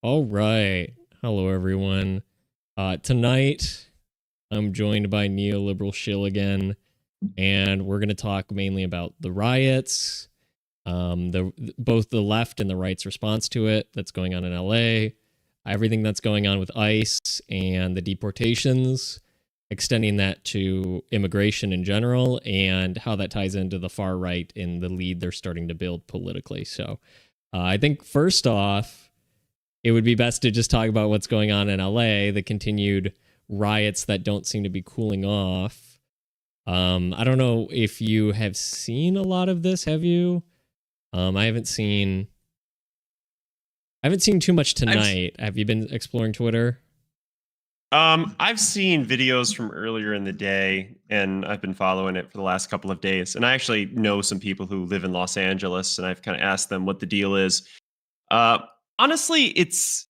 All right. Hello, everyone. Tonight, I'm joined by neoliberal shill again, and we're going to talk mainly about the riots, both the left and the right's response to it that's going on in LA, everything that's going on with ICE and the deportations, extending that to immigration in general, and how that ties into the far right in the lead they're starting to build politically. So I think first off, it would be best to just talk about what's going on in LA, the continued riots that don't seem to be cooling off. I don't know if you have seen a lot of this, have you? I haven't seen too much tonight. Have you been exploring Twitter? I've seen videos from earlier in the day, and I've been following it for the last couple of days. And I actually know some people who live in Los Angeles, and I've kind of asked them what the deal is. Uh, Honestly, it's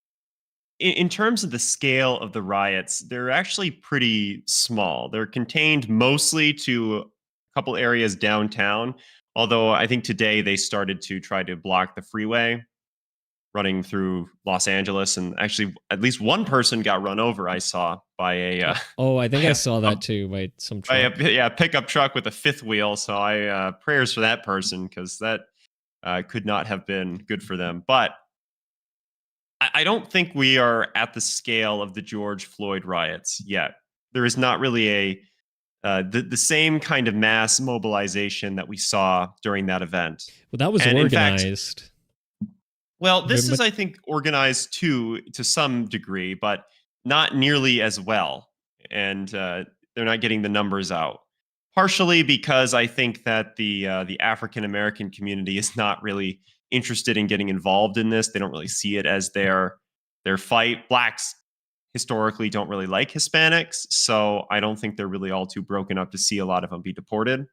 in terms of the scale of the riots, they're actually pretty small. They're contained mostly to a couple areas downtown. Although I think today they started to try to block the freeway running through Los Angeles, and actually at least one person got run over. I saw by a I think I saw that too by some truck. pickup truck with a fifth wheel. So I prayers for that person, because that could not have been good for them. But I don't think we are at the scale of the George Floyd riots yet. There is not really the same kind of mass mobilization that we saw during that event. Well, that was organized. Well, this is, I think, organized to some degree, but not nearly as well. And they're not getting the numbers out. Partially because I think that the African American community is not really interested in getting involved in this. They don't really see it as their fight. Blacks historically don't really like Hispanics, so I don't think they're really all too broken up to see a lot of them be deported.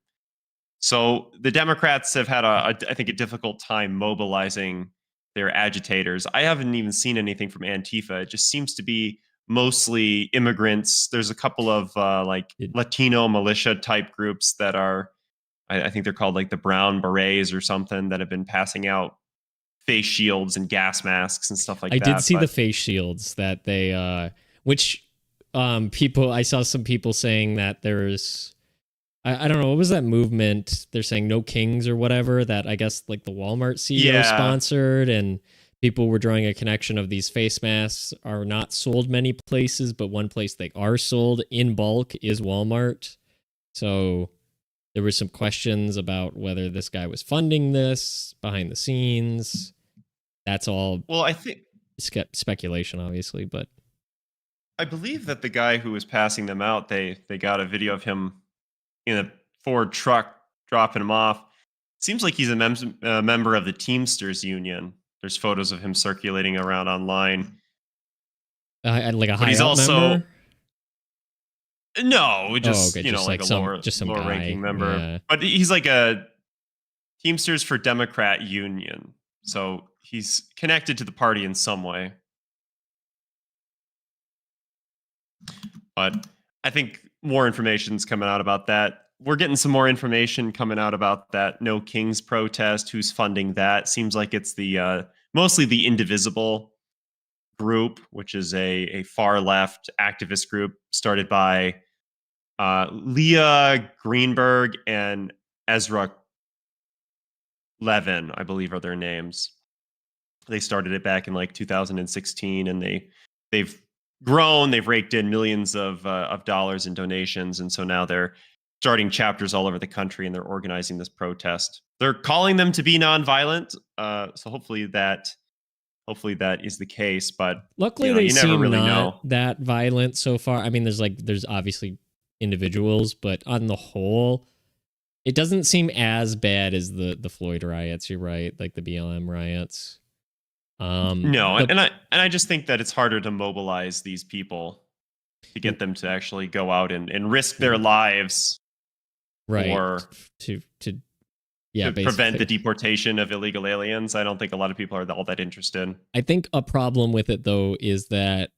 So the Democrats have had I think, a difficult time mobilizing their agitators. I haven't even seen anything from Antifa. It just seems to be mostly immigrants. There's a couple of Latino militia type groups that are, I think they're called like the Brown Berets or something, that have been passing out face shields and gas masks and stuff like that. I did see the face shields that they, people, I saw some people saying that there's, I don't know, what was that movement? They're saying no kings or whatever, that I guess like the Walmart CEO sponsored, and people were drawing a connection of these face masks are not sold many places, but one place they are sold in bulk is Walmart. So there were some questions about whether this guy was funding this behind the scenes. That's all. Well, I think speculation, obviously, but I believe that the guy who was passing them out, they got a video of him in a Ford truck dropping him off. Seems like he's a member of the Teamsters Union. There's photos of him circulating around online. Like a high member? No, just like a lower ranking member. Yeah. But he's like a Teamsters for Democrat Union, so he's connected to the party in some way. But I think more information's coming out about that. We're getting some more information coming out about that No Kings protest. Who's funding that? Seems like it's the mostly the Indivisible group, which is a far left activist group started by Leah Greenberg and Ezra Levin, I believe, are their names. They started it back in like 2016, and they've grown. They've raked in millions of dollars in donations, and so now they're starting chapters all over the country, and they're organizing this protest. They're calling them to be nonviolent, so hopefully that is the case. But luckily, they seem really not that violent so far. I mean, there's obviously individuals, but on the whole, it doesn't seem as bad as the Floyd riots. You're right, like the BLM riots. And I just think that it's harder to mobilize these people to get them to actually go out and risk their lives, right? Or to prevent the deportation of illegal aliens. I don't think a lot of people are all that interested. I think a problem with it, though, is that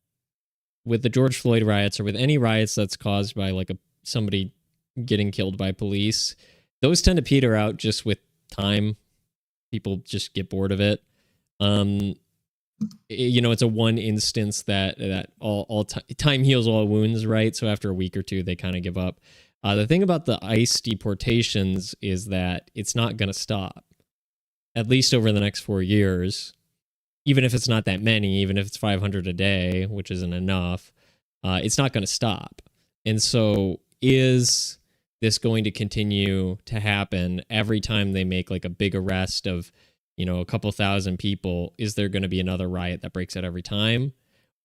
with the George Floyd riots, or with any riots that's caused by like somebody getting killed by police, those tend to peter out just with time. People just get bored of it. it's a one instance that all time heals all wounds, right? So after a week or two, they kind of give up. The thing about the ICE deportations is that it's not going to stop, at least over the next 4 years. Even if it's not that many, even if it's 500 a day, which isn't enough, it's not going to stop. And so is this going to continue to happen every time they make like a big arrest of, a couple thousand people? Is there going to be another riot that breaks out every time?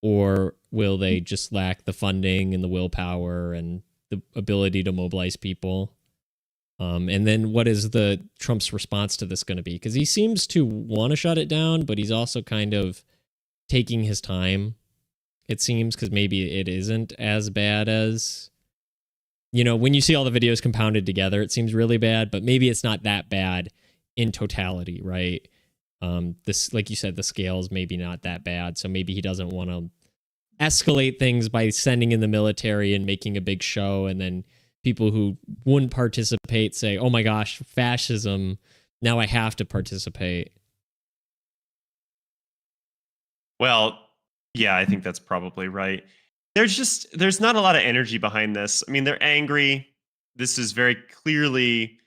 Or will they just lack the funding and the willpower and the ability to mobilize people? And then what is the Trump's response to this going to be? Because he seems to want to shut it down, but he's also kind of taking his time, it seems, because maybe it isn't as bad as, when you see all the videos compounded together, it seems really bad, but maybe it's not that bad in totality, right? This, like you said, the scale's maybe not that bad. So maybe he doesn't want to escalate things by sending in the military and making a big show, and then people who wouldn't participate say, oh my gosh, fascism, now I have to participate. Well, yeah, I think that's probably right. There's not a lot of energy behind this. I mean, they're angry. This is very clearly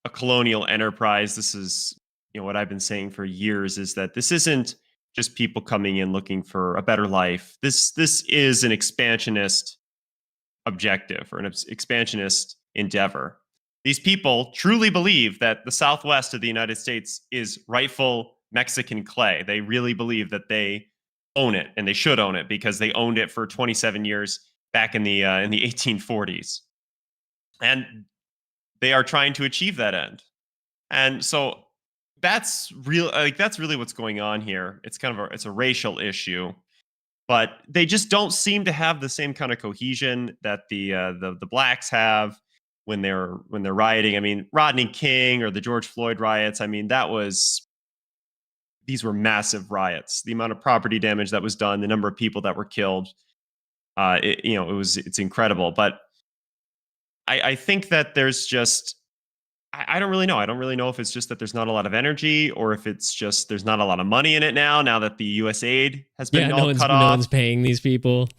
a colonial enterprise. This is, what I've been saying for years, is that this isn't just people coming in looking for a better life. This is an expansionist objective, or an expansionist endeavor. These people truly believe that the Southwest of the United States is rightful Mexican clay. They really believe that they own it, and they should own it because they owned it for 27 years back in the 1840s, and they are trying to achieve that end. And so that's real. Like, that's really what's going on here. It's kind of it's a racial issue, but they just don't seem to have the same kind of cohesion that the blacks have when they're rioting. I mean, Rodney King or the George Floyd riots. I mean, these were massive riots. The amount of property damage that was done, the number of people that were killed, it's incredible. But I think that there's just, I don't really know. I don't really know if it's just that there's not a lot of energy, or if it's just there's not a lot of money in it now that the U.S. aid has been cut off. No one's paying these people.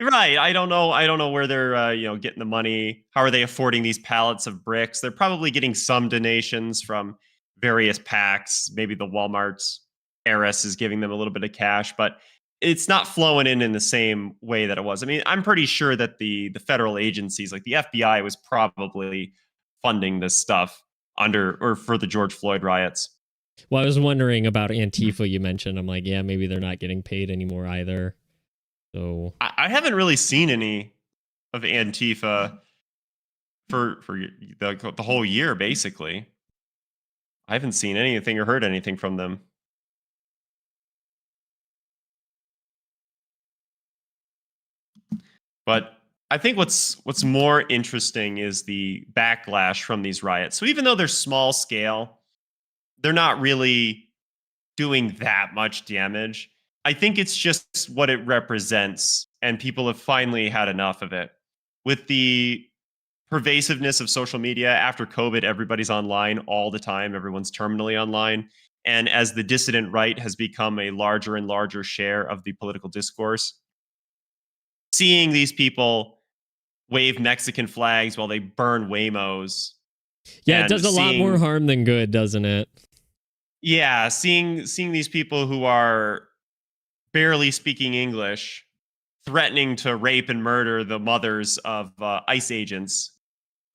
Right. I don't know where they're getting the money. How are they affording these pallets of bricks? They're probably getting some donations from various PACs. Maybe the Walmart's heiress is giving them a little bit of cash, but it's not flowing in the same way that it was. I mean, I'm pretty sure that the federal agencies, like the FBI, was probably funding this stuff for the George Floyd riots. Well, I was wondering about Antifa you mentioned. I'm like, yeah, maybe they're not getting paid anymore either. So I haven't really seen any of Antifa for the whole year, basically. I haven't seen anything or heard anything from them. But I think what's more interesting is the backlash from these riots. So even though they're small scale, they're not really doing that much damage. I think it's just what it represents, and people have finally had enough of it. With the pervasiveness of social media after COVID, everybody's online all the time. Everyone's terminally online. And as the dissident right has become a larger and larger share of the political discourse, seeing these people wave Mexican flags while they burn Waymos. Yeah, it does a lot more harm than good, doesn't it? Yeah, seeing these people who are barely speaking English threatening to rape and murder the mothers of ICE agents,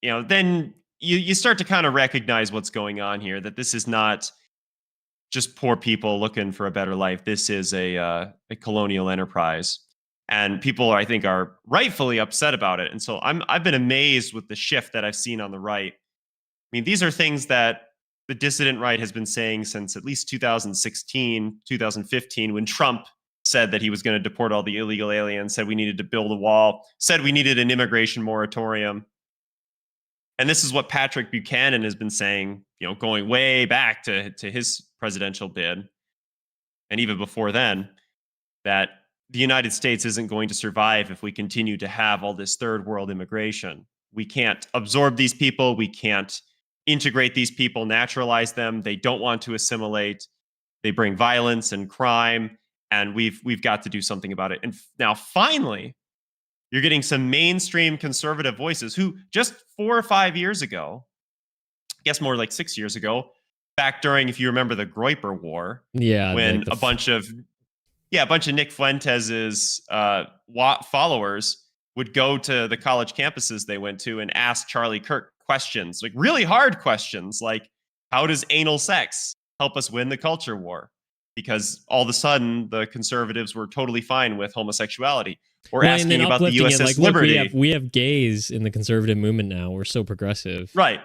then you start to kind of recognize what's going on here, that this is not just poor people looking for a better life. This is a colonial enterprise. And people, I think, are rightfully upset about it. And so I've been amazed with the shift that I've seen on the right. I mean, these are things that the dissident right has been saying since at least 2016, 2015, when Trump said that he was going to deport all the illegal aliens, said we needed to build a wall, said we needed an immigration moratorium. And this is what Patrick Buchanan has been saying, going way back to his presidential bid. And even before then, that the United States isn't going to survive if we continue to have all this third world immigration. We can't absorb these people. We can't integrate these people, naturalize them. They don't want to assimilate. They bring violence and crime. and we've got to do something about it. And now finally, you're getting some mainstream conservative voices who just 4 or 5 years ago, I guess more like 6 years ago, back during, if you remember, the Groyper War, Yeah, when a bunch of Nick Fuentes's followers would go to the college campuses they went to and ask Charlie Kirk questions, like really hard questions, like, how does anal sex help us win the culture war? Because all of a sudden, the conservatives were totally fine with homosexuality, or well, and asking then about the uplifting it, USS like, look, Liberty. we have gays in the conservative movement now. We're so progressive. Right.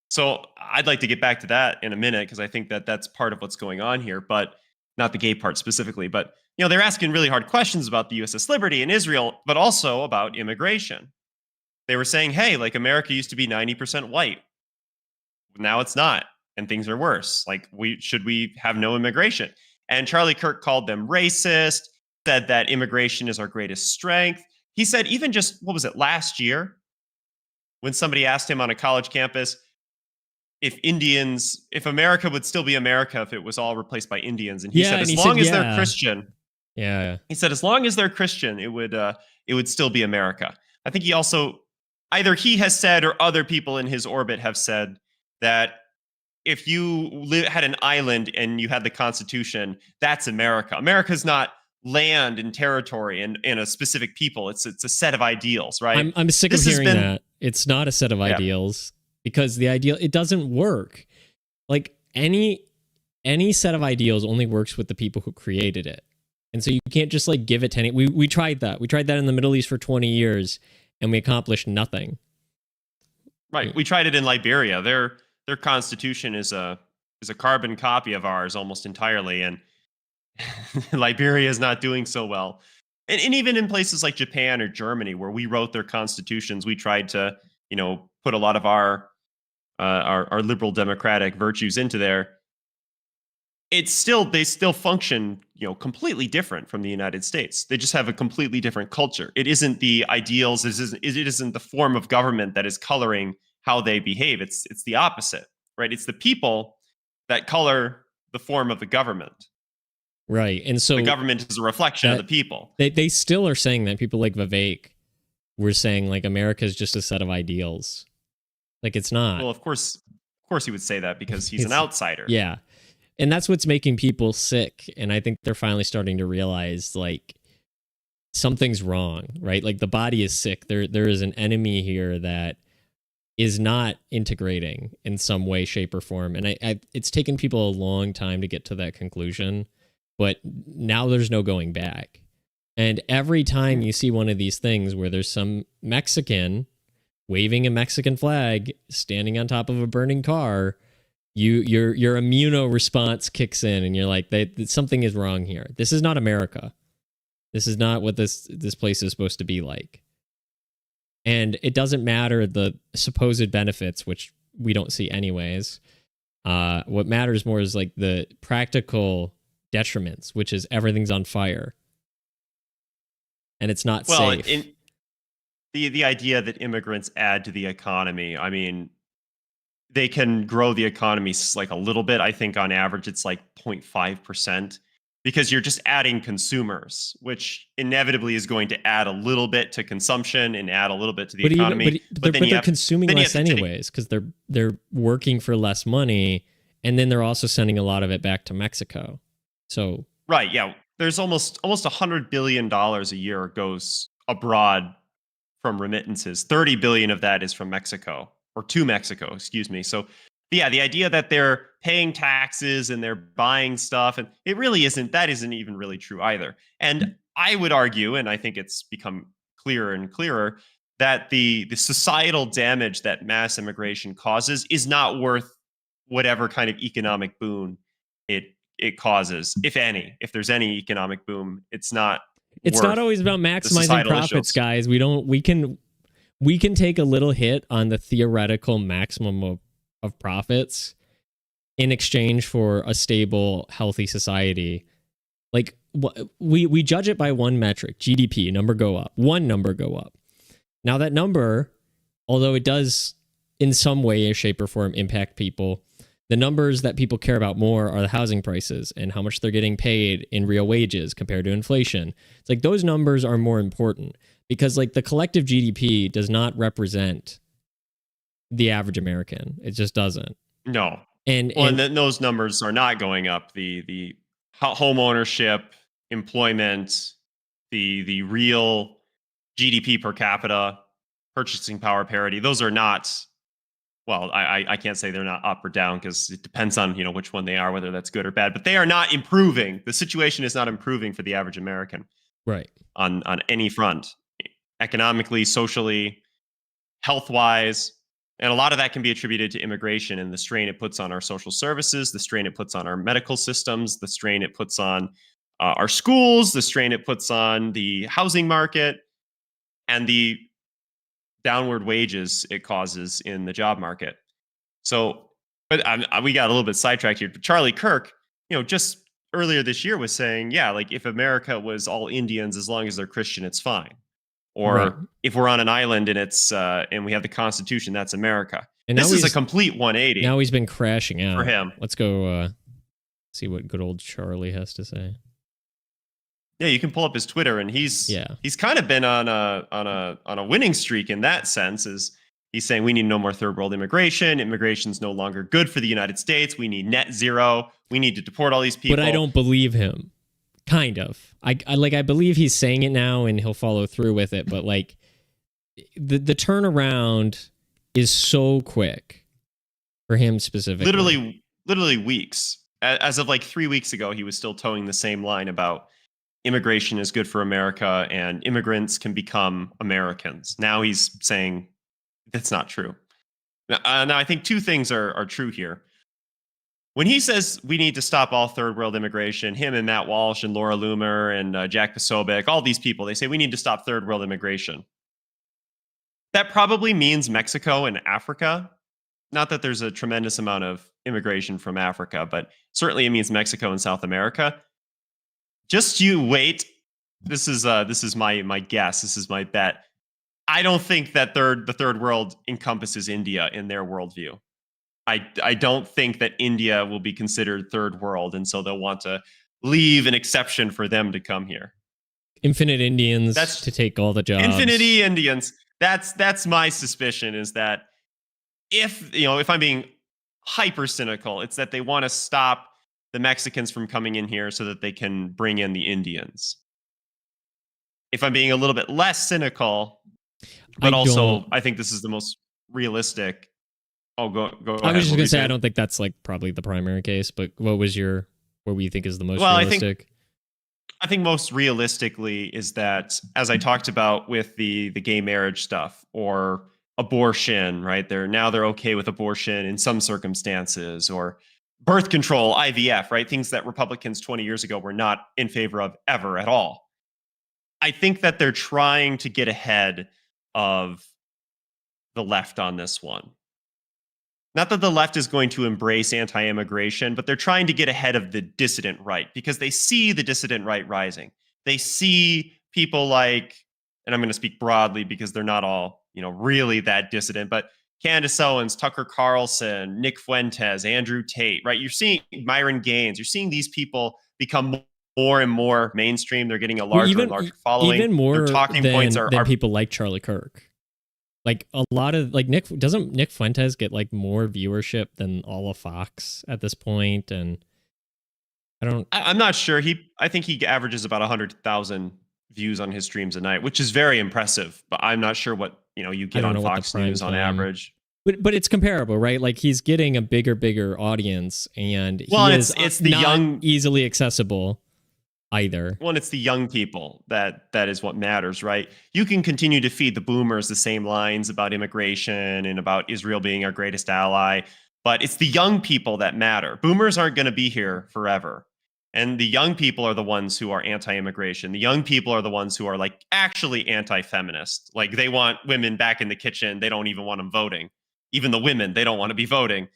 So I'd like to get back to that in a minute, because I think that that's part of what's going on here, but not the gay part specifically. But they're asking really hard questions about the USS Liberty and Israel, but also about immigration. They were saying, hey, like, America used to be 90% white. Now it's not, and things are worse. Like, should we have no immigration? And Charlie Kirk called them racist, said that immigration is our greatest strength. He said, even just, what was it, last year, when somebody asked him on a college campus if America would still be America if it was all replaced by Indians. And he said, as long as they're Christian. Yeah. He said, as long as they're Christian, it would still be America. I think he also, either he has said or other people in his orbit have said that if you had an island and you had the Constitution, that's America. America's not land and territory and a specific people. It's a set of ideals, right? I'm sick of hearing that. It's not a set of ideals, because the ideal, it doesn't work. Like, any set of ideals only works with the people who created it. And so you can't just like give it to any. We tried that. We tried that in the Middle East for 20 years and we accomplished nothing. Right. We tried it in Liberia. Their constitution is a carbon copy of ours almost entirely, and Liberia is not doing so well. And even in places like Japan or Germany, where we wrote their constitutions, we tried to, put a lot of our liberal democratic virtues into there. They still function, completely different from the United States. They just have a completely different culture. It isn't the ideals. It isn't the form of government that is coloring how they behave. It's the opposite, right? It's the people that color the form of the government. Right. And so the government is a reflection of the people. They still are saying that. People like Vivek were saying, like, America is just a set of ideals. Like, it's not. Well, of course he would say that because he's an outsider. Yeah. And that's what's making people sick. And I think they're finally starting to realize, like, something's wrong, right? Like, the body is sick. There is an enemy here that is not integrating in some way, shape, or form. And it's taken people a long time to get to that conclusion. But now there's no going back. And every time you see one of these things where there's some Mexican waving a Mexican flag, standing on top of a burning car, your immuno response kicks in, and you're like, something is wrong here. This is not America. This is not what this place is supposed to be like. And it doesn't matter the supposed benefits, which we don't see anyways. What matters more is like the practical detriments, which is everything's on fire. And it's not safe. The idea that immigrants add to the economy, I mean, they can grow the economy like a little bit. I think on average it's like 0.5%, because you're just adding consumers, which inevitably is going to add a little bit to consumption and add a little bit to the economy. But they're consuming less anyways, because they're working for less money, and then they're also sending a lot of it back to Mexico. So right, yeah, there's almost $100 billion a year goes abroad from remittances. 30 billion of that is from Mexico, or to Mexico, excuse me. So yeah, the idea that they're paying taxes and they're buying stuff, and that isn't even really true either. And I would argue, and I think it's become clearer and clearer, that the societal damage that mass immigration causes is not worth whatever kind of economic boon it causes, if there's any economic boom. It's not always about maximizing profits, guys. We can take a little hit on the theoretical maximum of profits in exchange for a stable, healthy society. Like, we judge it by one metric, GDP, number go up, one number go up. Now that number, although it does in some way, shape, or form impact people, The numbers that people care about more are the housing prices and how much they're getting paid in real wages compared to inflation. It's like those numbers are more important because like the collective GDP does not represent the average American. It just doesn't. No. And those numbers are not going up. The home ownership, employment, the real GDP per capita, purchasing power parity, those are not, well, I can't say they're not up or down because it depends on, which one they are, whether that's good or bad, but they are not improving. The situation is not improving for the average American. Right. On any front, economically, socially, health-wise. And a lot of that can be attributed to immigration and the strain it puts on our social services, the strain it puts on our medical systems, the strain it puts on our schools, the strain it puts on the housing market, and the downward wages it causes in the job market. So, but we got a little bit sidetracked here. But Charlie Kirk, just earlier this year was saying, yeah, like if America was all Indians, as long as they're Christian, it's fine. Or right. If we're on an island and it's and we have the Constitution, that's America. And this is a complete 180. Now he's been crashing out for him. Let's go see what good old Charlie has to say. Yeah, you can pull up his Twitter, and he's kind of been on a winning streak in that sense. Is he's saying we need no more third world immigration. Immigration's no longer good for the United States. We need net zero. We need to deport all these people. But I don't believe him. Kind of. I believe he's saying it now and he'll follow through with it, but like the turnaround is so quick for him specifically. Literally weeks. As of like 3 weeks ago, he was still towing the same line about immigration is good for America and immigrants can become Americans. Now he's saying that's not true. Now I think two things are true here. When he says we need to stop all third world immigration, him and Matt Walsh and Laura Loomer and Jack Posobiec, all these people, they say we need to stop third world immigration. That probably means Mexico and Africa. Not that there's a tremendous amount of immigration from Africa, but certainly it means Mexico and South America. Just you wait. This is my guess. This is my bet. I don't think that the third world encompasses India in their worldview. I don't think that India will be considered third world, and so they'll want to leave an exception for them to come here. Infinite Indians to take all the jobs. Infinity Indians. That's my suspicion, is that if I'm being hyper cynical, it's that they want to stop the Mexicans from coming in here so that they can bring in the Indians. If I'm being a little bit less cynical, but I think this is the most realistic. Oh, go ahead. I was just gonna say I don't think that's like probably the primary case, but what you think is the most realistic? I think most realistically is that, as I talked about with the gay marriage stuff or abortion, right? They're okay with abortion in some circumstances, or birth control, IVF, right? Things that Republicans 20 years ago were not in favor of ever at all. I think that they're trying to get ahead of the left on this one. Not that the left is going to embrace anti-immigration, but they're trying to get ahead of the dissident right because they see the dissident right rising. They see people like, and I'm going to speak broadly because they're not all, really that dissident, but Candace Owens, Tucker Carlson, Nick Fuentes, Andrew Tate, right? You're seeing Myron Gaines. You're seeing these people become more and more mainstream. They're getting a larger and larger following. Even more Their talking points are people like Charlie Kirk. Like a lot of doesn't Nick Fuentes get like more viewership than all of Fox at this point? And I'm not sure. I think he averages about 100,000 views on his streams a night, which is very impressive. But I'm not sure what you get on Fox News on average. But it's comparable, right? Like he's getting a bigger audience, and it's the young, easily accessible either. Well, and it's the young people that is what matters, right? You can continue to feed the boomers the same lines about immigration and about Israel being our greatest ally, but it's the young people that matter. Boomers aren't going to be here forever. And the young people are the ones who are anti-immigration. The young people are the ones who are like actually anti-feminist. Like they want women back in the kitchen. They don't even want them voting. Even the women, they don't want to be voting.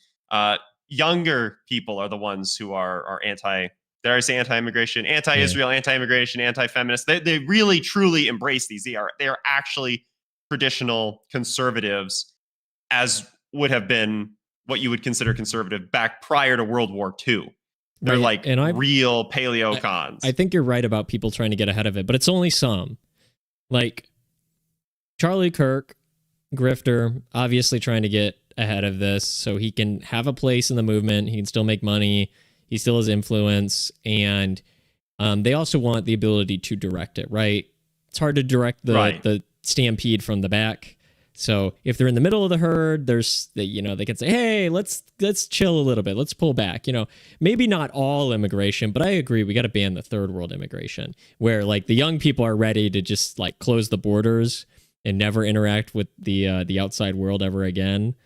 Younger people are the ones who are dare I say anti-immigration, anti-Israel, anti-immigration, anti-feminist. They really, truly embrace these. They are actually traditional conservatives, as would have been what you would consider conservative back prior to World War II. They're Right, like and real paleocons. I think you're right about people trying to get ahead of it, but it's only some. Like Charlie Kirk, grifter, obviously trying to get ahead of this so he can have a place in the movement. He can still make money. He still has influence. And they also want the ability to direct it, right? It's hard to direct the stampede from the back. So if they're in the middle of the herd, they can say, hey, let's chill a little bit. Let's pull back. Maybe not all immigration, but I agree. We got to ban the third world immigration where like the young people are ready to just like close the borders and never interact with the outside world ever again.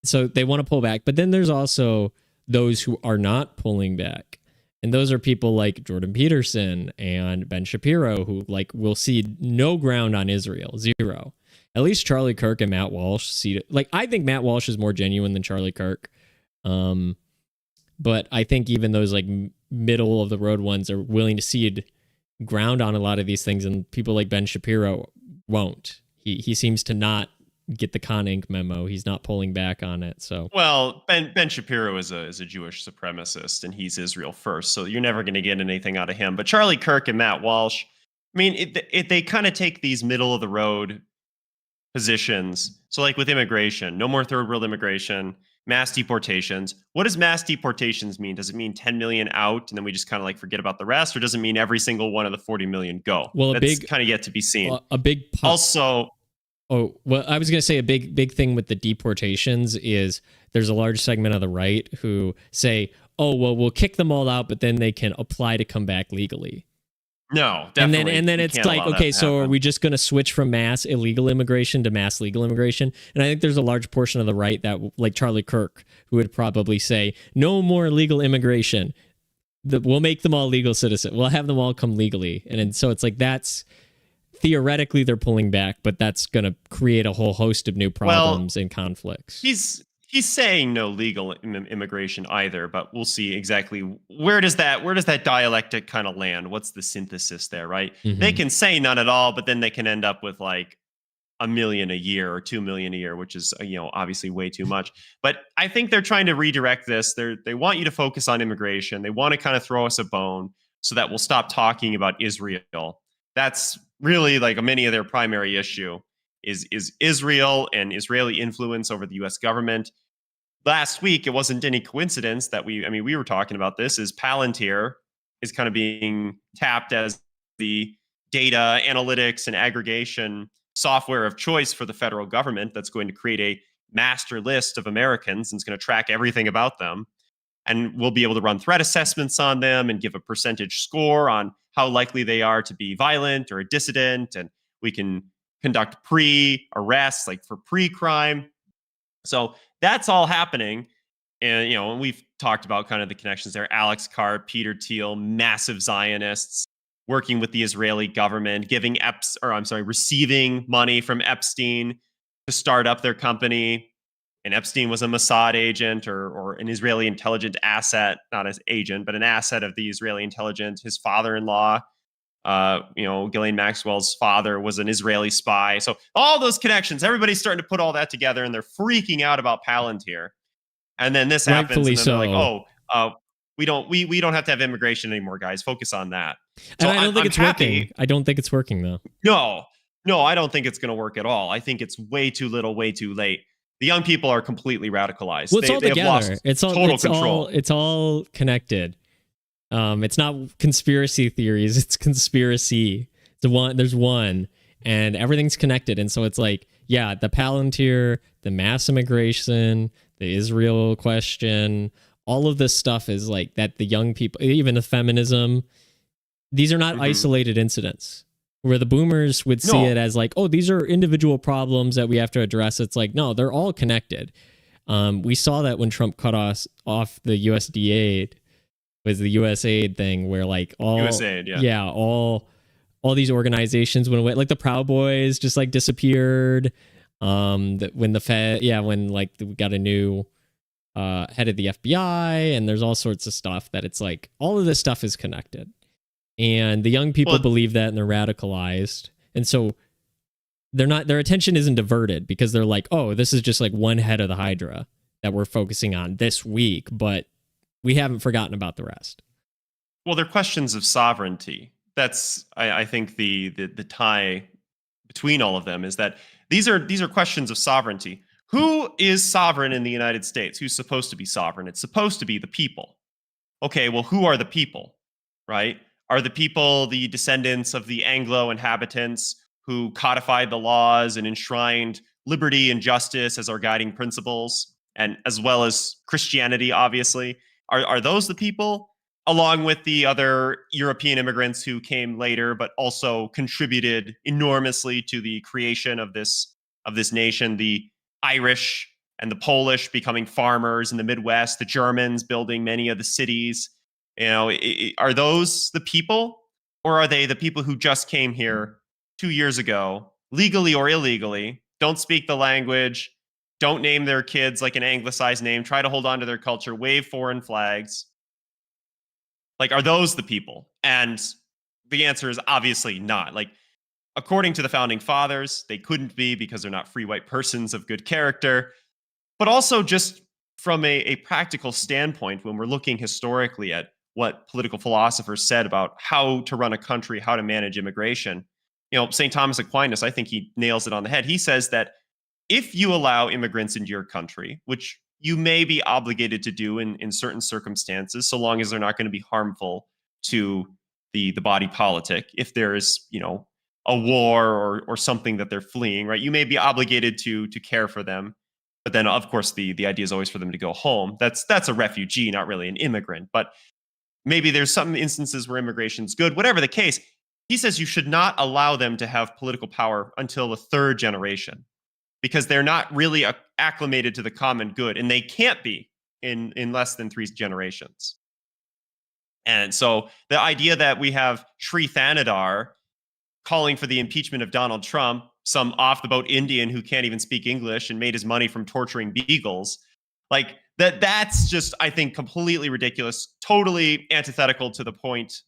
So they want to pull back. But then there's also those who are not pulling back. And those are people like Jordan Peterson and Ben Shapiro, who like will cede no ground on Israel, zero. At least Charlie Kirk and Matt Walsh cede. Like I think Matt Walsh is more genuine than Charlie Kirk, but I think even those like middle of the road ones are willing to cede ground on a lot of these things, and people like Ben Shapiro won't. He seems to not get the Con Inc. memo. He's not pulling back on it. So well, Ben Shapiro is a Jewish supremacist, and he's Israel first. So you're never going to get anything out of him. But Charlie Kirk and Matt Walsh, I mean, they kind of take these middle of the road positions. So like with immigration, no more third world immigration, mass deportations. What does mass deportations mean? Does it mean 10 million out and then we just kind of like forget about the rest, or does it mean every single one of the 40 million go? Well, that's kind of yet to be seen. Also. Oh, well, I was going to say a big thing with the deportations is there's a large segment of the right who say, oh, well, we'll kick them all out, but then they can apply to come back legally. No, definitely. And then it's like, okay, so are we just going to switch from mass illegal immigration to mass legal immigration? And I think there's a large portion of the right that, like Charlie Kirk, who would probably say, no more illegal immigration. We'll make them all legal citizens. We'll have them all come legally. And so it's like that's... Theoretically, they're pulling back, but that's going to create a whole host of new problems and conflicts. He's saying no legal immigration either, but we'll see exactly where does that dialectic kind of land? What's the synthesis there, right? Mm-hmm. They can say none at all, but then they can end up with like 1 million a year or 2 million a year, which is obviously way too much. But I think they're trying to redirect this. They want you to focus on immigration. They want to kind of throw us a bone so that we'll stop talking about Israel. That's really like many of their primary issue is Israel and Israeli influence over the U.S. government. Last week, it wasn't any coincidence that we were talking about this, is Palantir is kind of being tapped as the data analytics and aggregation software of choice for the federal government that's going to create a master list of Americans and it's going to track everything about them. And we'll be able to run threat assessments on them and give a percentage score on how likely they are to be violent or a dissident. And we can conduct pre-arrests, like for pre-crime. So that's all happening. And, we've talked about kind of the connections there. Alex Carr, Peter Thiel, massive Zionists working with the Israeli government, receiving money from Epstein to start up their company. And Epstein was a Mossad agent or an Israeli intelligence asset, not an agent, but an asset of the Israeli intelligence. His father-in-law, Ghislaine Maxwell's father was an Israeli spy. So all those connections, everybody's starting to put all that together and they're freaking out about Palantir. And then this happens and then they're like, we don't have to have immigration anymore, guys. Focus on that. So and I don't think it's working. I don't think it's working though. No, I don't think it's going to work at all. I think it's way too little, way too late. The young people are completely radicalized. Well, it's all together. Have lost total control. It's all connected. It's not conspiracy theories. It's conspiracy. There's one, and everything's connected. And so it's like, yeah, the Palantir, the mass immigration, the Israel question, all of this stuff is like that. The young people, even the feminism, these are not isolated incidents. Where the boomers would see it as like, oh, these are individual problems that we have to address. It's like, no, they're all connected. We saw that when Trump cut off the USDA, was the USAID thing, where like all USAID, all these organizations went away. Like the Proud Boys just like disappeared. When the Fed, when like we got a new head of the FBI, and there's all sorts of stuff that it's like all of this stuff is connected. And the young people believe that and they're radicalized. And so their attention isn't diverted because they're like, oh, this is just like one head of the Hydra that we're focusing on this week, but we haven't forgotten about the rest. Well, they're questions of sovereignty. That's, I think, the tie between all of them is that these are questions of sovereignty. Who is sovereign in the United States? Who's supposed to be sovereign? It's supposed to be the people. Okay, well, who are the people, right? Are the people the descendants of the Anglo inhabitants who codified the laws and enshrined liberty and justice as our guiding principles, and as well as Christianity, obviously? Are those the people? Along with the other European immigrants who came later, but also contributed enormously to the creation of this nation, the Irish and the Polish becoming farmers in the Midwest, the Germans building many of the cities. You know, are those the people, or are they the people who just came here 2 years ago, legally or illegally, don't speak the language, don't name their kids like an anglicized name, try to hold on to their culture, wave foreign flags? Like, are those the people? And the answer is obviously not. Like, according to the founding fathers, they couldn't be because they're not free white persons of good character. But also, just from a practical standpoint, when we're looking historically at what political philosophers said about how to run a country, how to manage immigration, you know, St. Thomas Aquinas, I think he nails it on the head. He says that if you allow immigrants into your country, which you may be obligated to do in certain circumstances, so long as they're not going to be harmful to the body politic. If there is, you know, a war or something that they're fleeing, right? You may be obligated to care for them, but then of course the idea is always for them to go home. That's a refugee, not really an immigrant. But maybe there's some instances where immigration's good. Whatever the case, he says you should not allow them to have political power until the third generation, because they're not really acclimated to the common good, and they can't be in less than 3 generations. And so the idea that we have Sri Thanadar calling for the impeachment of Donald Trump, some off-the-boat Indian who can't even speak English and made his money from torturing beagles, like that's just, I think, completely ridiculous, totally antithetical to the point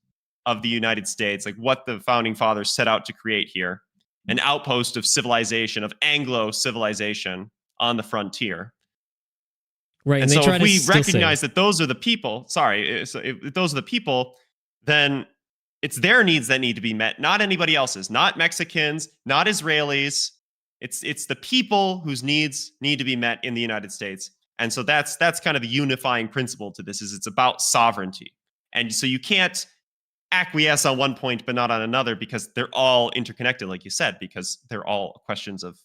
of the United States, like what the founding fathers set out to create here. An outpost of civilization, of Anglo civilization on the frontier. Right. And so if we recognize that those are the people, if those are the people, then it's their needs that need to be met, not anybody else's, not Mexicans, not Israelis. It's the people whose needs need to be met in the United States. And so that's kind of the unifying principle to this, is it's about sovereignty. And so you can't acquiesce on one point but not on another, because they're all interconnected, like you said, because they're all questions of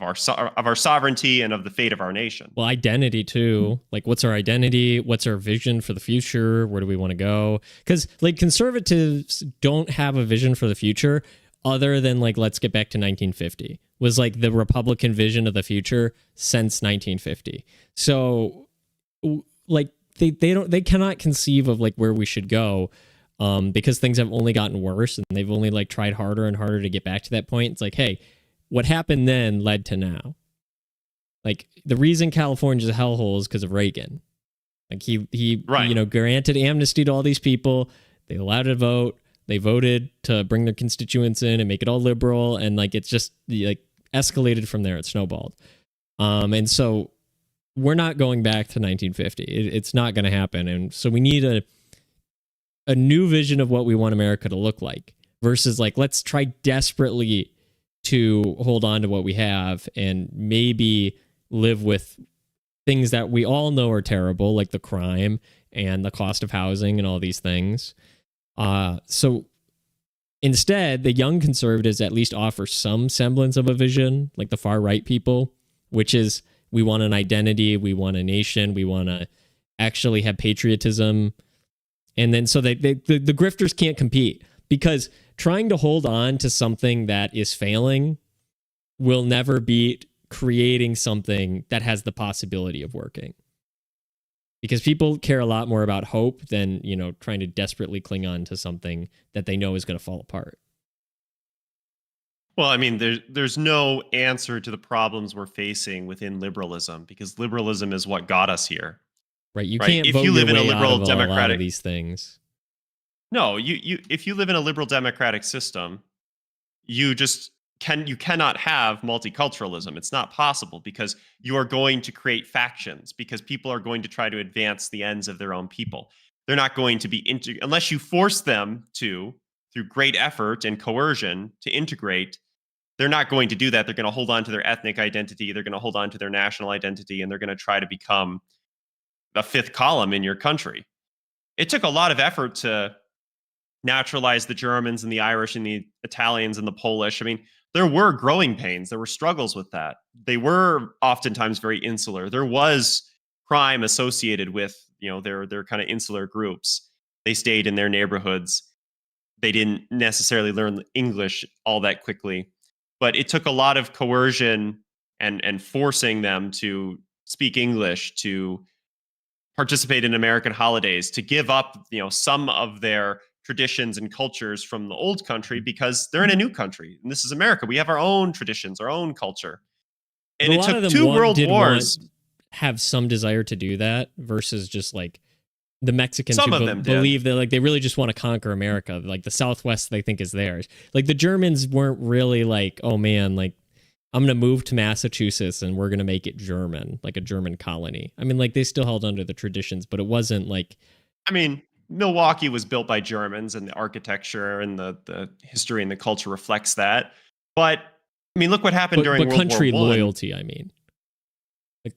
our sovereignty and of the fate of our nation. Well, identity too. Like, what's our identity? What's our vision for the future? Where do we want to go? Because like conservatives don't have a vision for the future other than like, let's get back to 1950 was like the Republican vision of the future since 1950. So like they cannot conceive of like where we should go. Because things have only gotten worse and they've only like tried harder and harder to get back to that point. It's like, hey, what happened then led to now. Like the reason California's a hellhole is because of Reagan. Like he right. You know, granted amnesty to all these people. They allowed to vote. They voted to bring their constituents in and make it all liberal. And like, it's just like escalated from there. It snowballed. And so we're not going back to 1950. It's not going to happen. And so we need a new vision of what we want America to look like versus like, let's try desperately to hold on to what we have and maybe live with things that we all know are terrible, like the crime and the cost of housing and all these things. So instead, the young conservatives at least offer some semblance of a vision, like the far right people, which is we want an identity, we want a nation, we want to actually have patriotism. And then so the grifters can't compete, because trying to hold on to something that is failing will never beat creating something that has the possibility of working. Because people care a lot more about hope than, you know, trying to desperately cling on to something that they know is going to fall apart. Well, I mean, there's no answer to the problems we're facing within liberalism, because liberalism is what got us here. Right, you can't vote your way out of a lot of these things. No, if you live in a liberal democratic system, you just you cannot have multiculturalism. It's not possible because you are going to create factions, because people are going to try to advance the ends of their own people. They're not going to be unless you force them to, through great effort and coercion, to integrate. They're not going to do that. They're going to hold on to their ethnic identity. They're going to hold on to their national identity, and they're going to try to become a fifth column in your country. It took a lot of effort to naturalize the Germans and the Irish and the Italians and the Polish. I mean, there were growing pains. There were struggles with that. They were oftentimes very insular. There was crime associated with, their kind of insular groups. They stayed in their neighborhoods. They didn't necessarily learn English all that quickly. But it took a lot of coercion and forcing them to speak English, to participate in American holidays, to give up, some of their traditions and cultures from the old country, because they're in a new country. And this is America. We have our own traditions, our own culture. And it took two world wars. Have some desire to do that versus just like the Mexicans Some who of them believe that like they really just want to conquer America. Like the Southwest they think is theirs. Like the Germans weren't really like, oh man, like I'm going to move to Massachusetts and we're going to make it German, like a German colony. I mean, like they still held under the traditions, but it wasn't like, I mean, Milwaukee was built by Germans, and the architecture and the history and the culture reflects that. But I mean, look what happened during World War I. Country loyalty, I mean.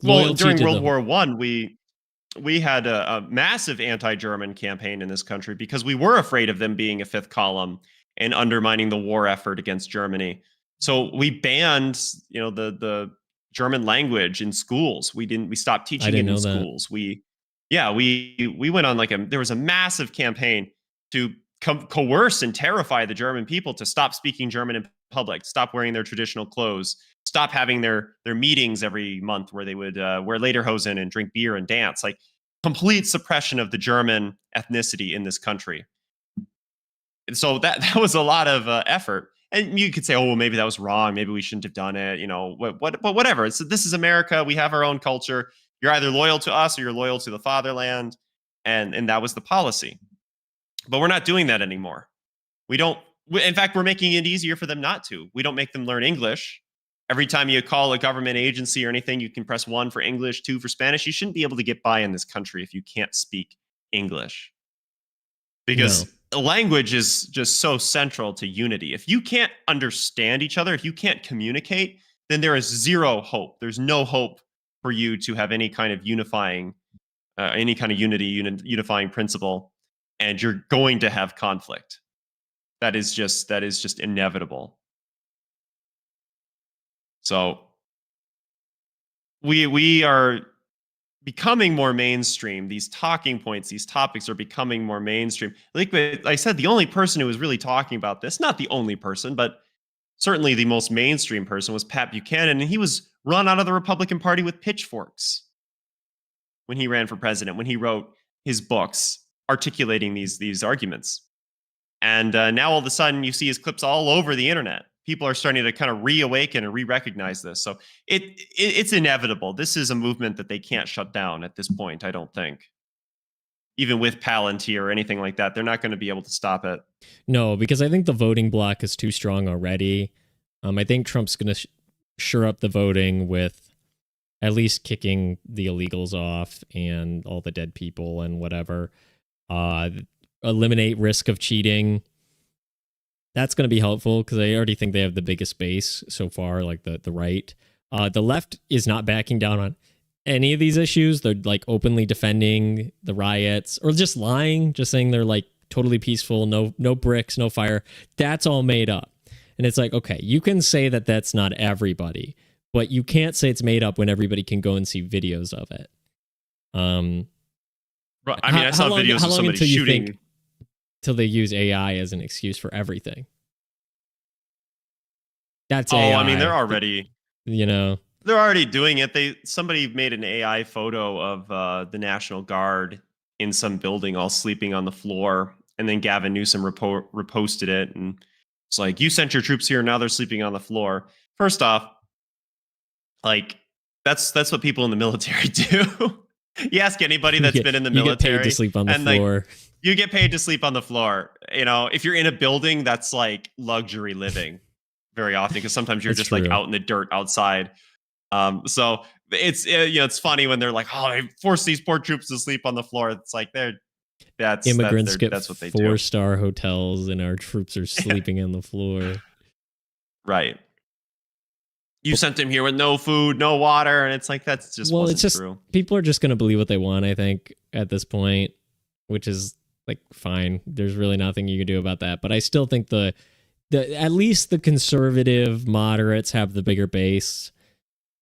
Like during World War I, we had a massive anti-German campaign in this country because we were afraid of them being a fifth column and undermining the war effort against Germany. So we banned, the German language in schools. We stopped teaching it in schools. We went on there was a massive campaign to coerce and terrify the German people to stop speaking German in public, stop wearing their traditional clothes, stop having their meetings every month where they would wear lederhosen and drink beer and dance. Like complete suppression of the German ethnicity in this country. And so that was a lot of effort. And you could say, oh, well, maybe that was wrong. Maybe we shouldn't have done it. But whatever. This is America. We have our own culture. You're either loyal to us or you're loyal to the fatherland. And that was the policy. But we're not doing that anymore. In fact, we're making it easier for them not to. We don't make them learn English. Every time you call a government agency or anything, you can press 1 for English, 2 for Spanish. You shouldn't be able to get by in this country if you can't speak English. Because language is just so central to unity. If you can't understand each other, if you can't communicate, then there is zero hope. There's no hope for you to have any kind of unifying principle, and you're going to have conflict. That is just inevitable. So we are becoming more mainstream. These talking points, these topics are becoming more mainstream. Like I said, the only person who was really talking about this, not the only person, but certainly the most mainstream person, was Pat Buchanan, and he was run out of the Republican Party with pitchforks when he ran for president, when he wrote his books articulating these arguments. And now all of a sudden you see his clips all over the internet. People are starting to kind of reawaken and re-recognize this. So it's inevitable. This is a movement that they can't shut down at this point, I don't think. Even with Palantir or anything like that, they're not going to be able to stop it. No, because I think the voting bloc is too strong already. I think Trump's going to shore up the voting with at least kicking the illegals off and all the dead people and whatever. Eliminate risk of cheating. That's going to be helpful because I already think they have the biggest base so far, like the right. The left is not backing down on any of these issues. They're like openly defending the riots or just lying, just saying they're like totally peaceful, no bricks, no fire. That's all made up. And it's like, okay, you can say that that's not everybody, but you can't say it's made up when everybody can go and see videos of it. Right. I mean, I saw videos of somebody shooting. Till they use AI as an excuse for everything. That's AI. I mean, they're already, they're already doing it. Somebody made an AI photo of the National Guard in some building, all sleeping on the floor, and then Gavin Newsom reposted it, and it's like, you sent your troops here, now they're sleeping on the floor. First off, like that's what people in the military do. You ask anybody that's been in the military, you get paid to sleep on the floor. You get paid to sleep on the floor. If you're in a building, that's like luxury living. very often because sometimes you're That's just true. like out in the dirt outside. So it's it's funny when they're like, oh, they force these poor troops to sleep on the floor. It's like Immigrants get that's what they do. 4-star hotels and our troops are sleeping on the floor. Right. You sent him here with no food, no water, and it's like that's just wasn't true. People are just going to believe what they want, I think, at this point, which is like fine. There's really nothing you can do about that. But I still think the at least the conservative moderates have the bigger base.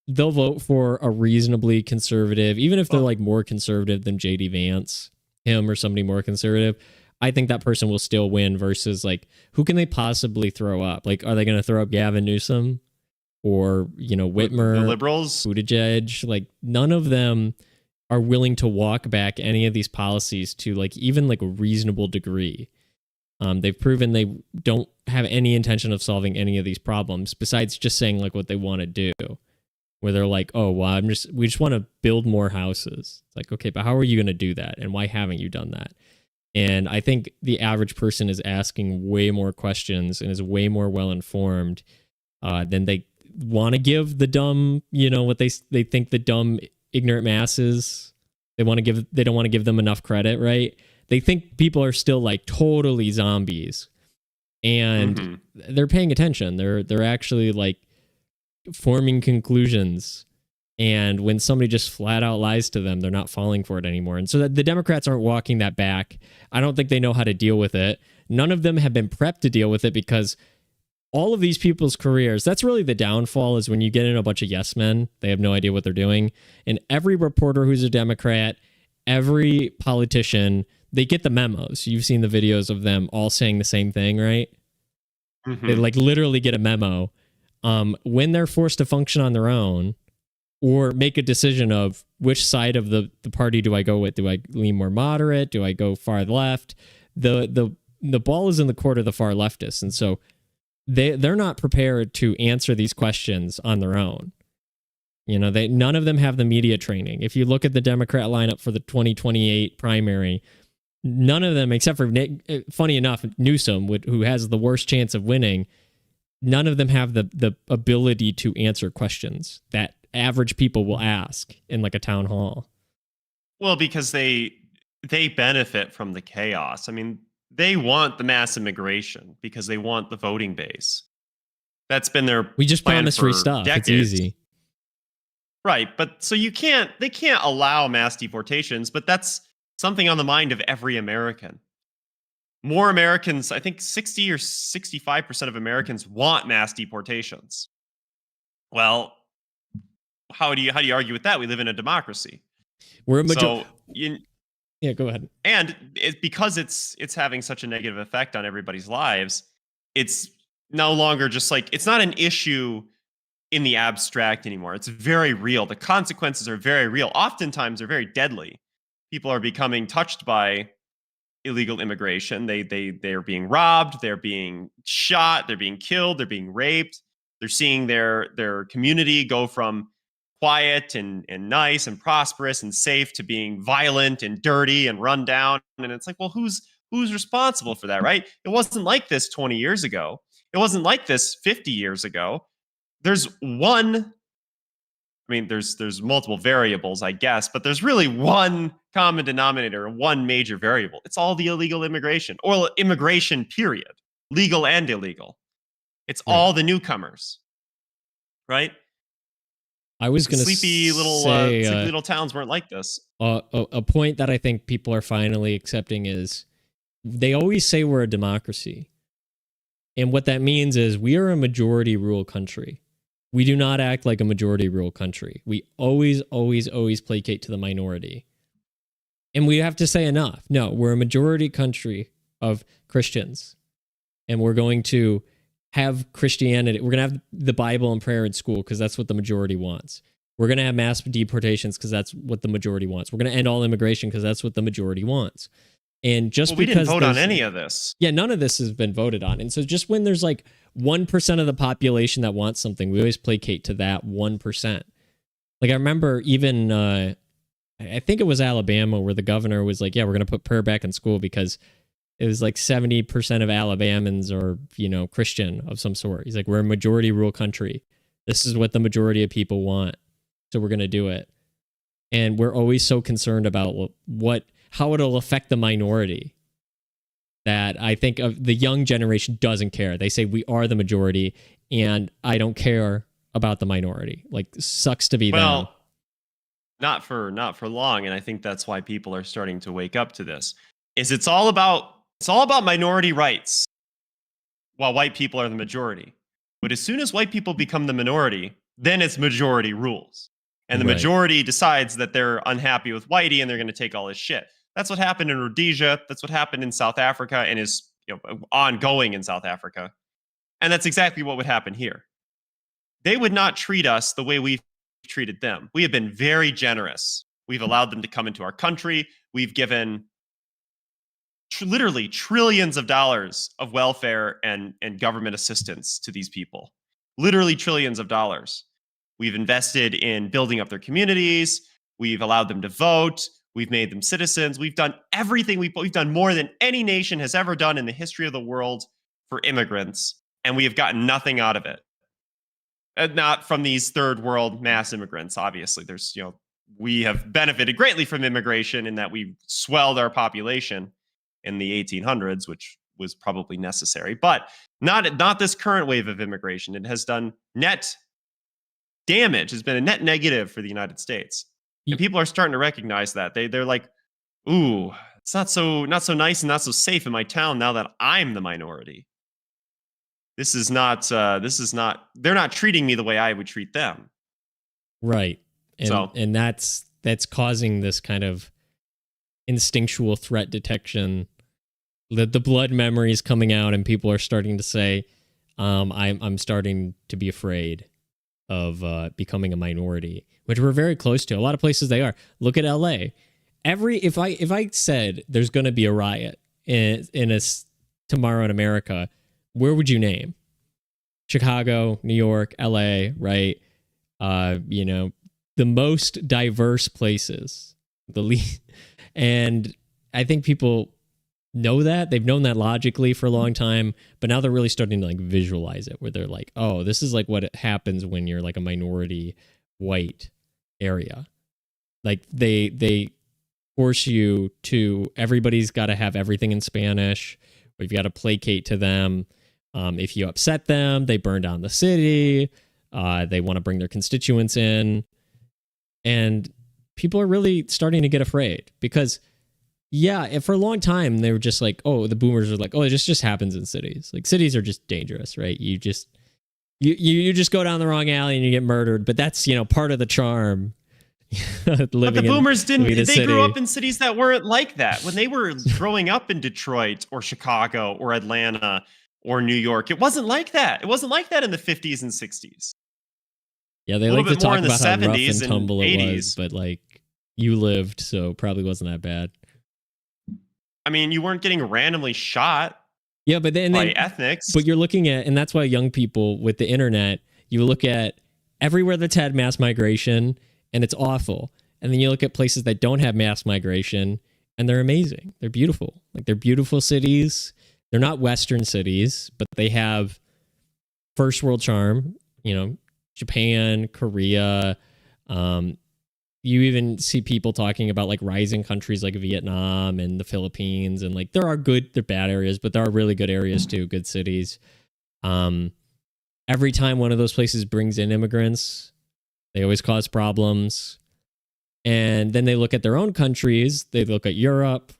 They'll vote for a reasonably conservative, even if they're like more conservative than JD Vance, him or somebody more conservative. I think that person will still win versus like, who can they possibly throw up? Like, are they going to throw up Gavin Newsom or, Whitmer, the liberals, Buttigieg? Like, none of them are willing to walk back any of these policies to like even like a reasonable degree. They've proven they don't have any intention of solving any of these problems besides just saying like what they want to do, where they're like, oh, well, we just want to build more houses. It's like, okay, but how are you going to do that? And why haven't you done that? And I think the average person is asking way more questions and is way more well-informed than they want to give the dumb, what they think the dumb, ignorant masses, they don't want to give them enough credit, right? They think people are still like totally zombies and they're paying attention. They're actually like forming conclusions. And when somebody just flat out lies to them, they're not falling for it anymore. And so that the Democrats aren't walking that back. I don't think they know how to deal with it. None of them have been prepped to deal with it because all of these people's careers, that's really the downfall, is when you get in a bunch of yes men, they have no idea what they're doing. And every reporter who's a Democrat, every politician, they get the memos. You've seen the videos of them all saying the same thing, right? They like literally get a memo. When they're forced to function on their own or make a decision of which side of the party do I go with? Do I lean more moderate? Do I go far left? The ball is in the court of the far leftists. And so they're not prepared to answer these questions on their own. None of them have the media training. If you look at the Democrat lineup for the 2028 primary, none of them, except for funny enough, Newsom, who has the worst chance of winning, none of them have the ability to answer questions that average people will ask in like a town hall. Well, because they benefit from the chaos. I mean, they want the mass immigration because they want the voting base. That's been their We just plan promise for free stuff. decades. It's easy. Right, but so they can't allow mass deportations, but that's something on the mind of every American. More Americans, I think 60 or 65% of Americans want mass deportations. Well, how do you argue with that? We live in a democracy. We're a yeah, go ahead. And because it's having such a negative effect on everybody's lives, it's no longer just like, it's not an issue in the abstract anymore. It's very real. The consequences are very real. Oftentimes they're very deadly. People are becoming touched by illegal immigration. They're being robbed, they're being shot, they're being killed, they're being raped. They're seeing their community go from quiet and nice and prosperous and safe to being violent and dirty and run down. And it's like, well, who's responsible for that, right? It wasn't like this 20 years ago. It wasn't like this 50 years ago. There's multiple variables, I guess, but there's really one common denominator, one major variable. It's all the illegal immigration, or immigration, period. Legal and illegal. It's all the newcomers, right? I was going to sleepy little towns weren't like this. A point that I think people are finally accepting is they always say we're a democracy. And what that means is we are a majority rule country. We do not act like a majority rule country. We always, always, always placate to the minority. And we have to say enough. No, we're a majority country of Christians. And we're going to have Christianity. We're going to have the Bible and prayer in school because that's what the majority wants. We're going to have mass deportations because that's what the majority wants. We're going to end all immigration because that's what the majority wants. And just we because didn't vote on any of this. Yeah, none of this has been voted on. And so just when there's like 1% of the population that wants something, we always placate to that 1%. Like I remember even, I think it was Alabama, where the governor was like, yeah, we're going to put prayer back in school because it was like 70% of Alabamans are, Christian of some sort. He's like, we're a majority rule country. This is what the majority of people want. So we're going to do it. And we're always so concerned about how it'll affect the minority that I think of the young generation doesn't care. They say we are the majority and I don't care about the minority. Like, sucks to be them. Not for long. And I think that's why people are starting to wake up to this. It's all about minority rights while white people are the majority. But as soon as white people become the minority, then it's majority rules. And the majority decides that they're unhappy with Whitey and they're going to take all his shit. That's what happened in Rhodesia. That's what happened in South Africa and is ongoing in South Africa. And that's exactly what would happen here. They would not treat us the way we've treated them. We have been very generous. We've allowed them to come into our country. We've given literally trillions of dollars of welfare and government assistance to these people. Literally trillions of dollars. We've invested in building up their communities. We've allowed them to vote. We've made them citizens. We've done everything. We've done more than any nation has ever done in the history of the world for immigrants. And we have gotten nothing out of it. And not from these third world mass immigrants, obviously. We have benefited greatly from immigration in that we swelled our population in the 1800s, which was probably necessary. But not this current wave of immigration. It has done net damage, has been a net negative for the United States. And people are starting to recognize that. They're like, ooh, it's not so nice and not so safe in my town now that I'm the minority. This is not, they're not treating me the way I would treat them. Right. And that's causing this kind of instinctual threat detection. The blood memory is coming out and people are starting to say, I'm starting to be afraid of becoming a minority, which we're very close to. A lot of places they are. Look at LA. If I said there's going to be a riot tomorrow in America, where would you name? Chicago, New York, LA, right? The most diverse places. And I think people know that. They've known that logically for a long time, but now they're really starting to like visualize it, where they're like, oh, this is like what happens when you're like a minority white area. Like they force you to, everybody's got to have everything in Spanish, or you've got to placate to them. If you upset them, they burn down the city. They want to bring their constituents in. And people are really starting to get afraid because, yeah, for a long time, they were just like, oh, the boomers are like, oh, it just happens in cities. Like, cities are just dangerous, right? You just go down the wrong alley and you get murdered. But that's, part of the charm. But the boomers didn't. They grew up in cities that weren't like that. When they were growing up in Detroit or Chicago or Atlanta or New York, it wasn't like that. It wasn't like that in the 50s and 60s. Yeah, they like to talk about how rough and tumble it was, but like, you lived, so probably wasn't that bad. I mean, you weren't getting randomly shot. Yeah, but then ethnics. But you're looking at, and that's why young people with the internet, you look at everywhere that's had mass migration, and it's awful. And then you look at places that don't have mass migration, and they're amazing. They're beautiful. Like, they're beautiful cities. They're not Western cities, but they have first world charm. Japan, Korea. You even see people talking about like rising countries like Vietnam and the Philippines, and like there are bad areas, but there are really good areas too, good cities. Every time one of those places brings in immigrants, they always cause problems. And then they look at their own countries, they look at Europe,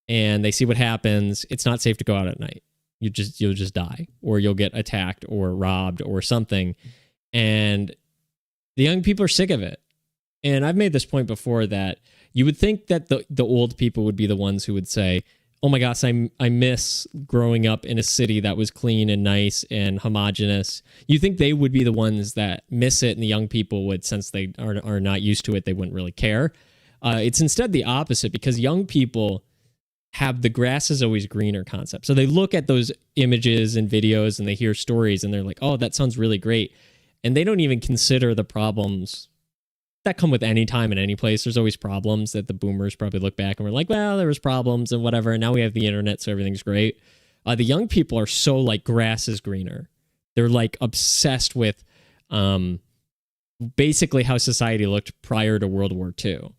and they see what happens. It's not safe to go out at night. You'll just die, or you'll get attacked or robbed or something. And the young people are sick of it. And I've made this point before that you would think that the old people would be the ones who would say, oh my gosh, I miss growing up in a city that was clean and nice and homogenous. You think they would be the ones that miss it, and the young people would, since they are not used to it, they wouldn't really care. It's instead the opposite, because young people have the grass is always greener concept. So they look at those images and videos and they hear stories and they're like, oh, that sounds really great. And they don't even consider the problems that come with any time and any place. There's always problems that the boomers probably look back and we're like, well, there was problems and whatever. And now we have the internet, so everything's great. The young people are so like grass is greener. They're like obsessed with basically how society looked prior to World War II,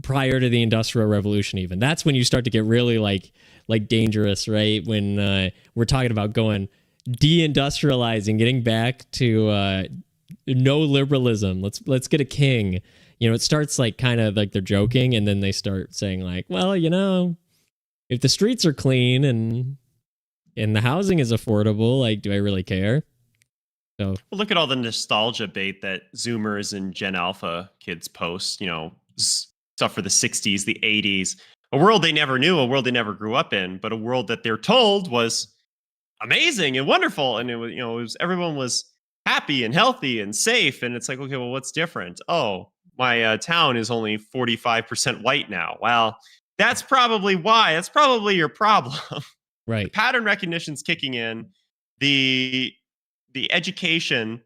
prior to the Industrial Revolution. Even that's when you start to get really like dangerous, right? When we're talking about going deindustrializing, getting back to no liberalism. Let's get a king. You know, it starts like kind of like they're joking, and then they start saying like, well, you know, if the streets are clean and the housing is affordable, like, do I really care? So well, look at all the nostalgia bait that Zoomers and Gen Alpha kids post, you know, stuff for the 60s, the 80s, a world they never knew, a world they never grew up in, but a world that they're told was amazing and wonderful. And it was, you know, everyone was happy and healthy and safe. And it's like, okay, well, what's different? Oh, my town is only 45% white now. Well, that's probably why. That's probably your problem. right. The pattern recognition's kicking in. The education,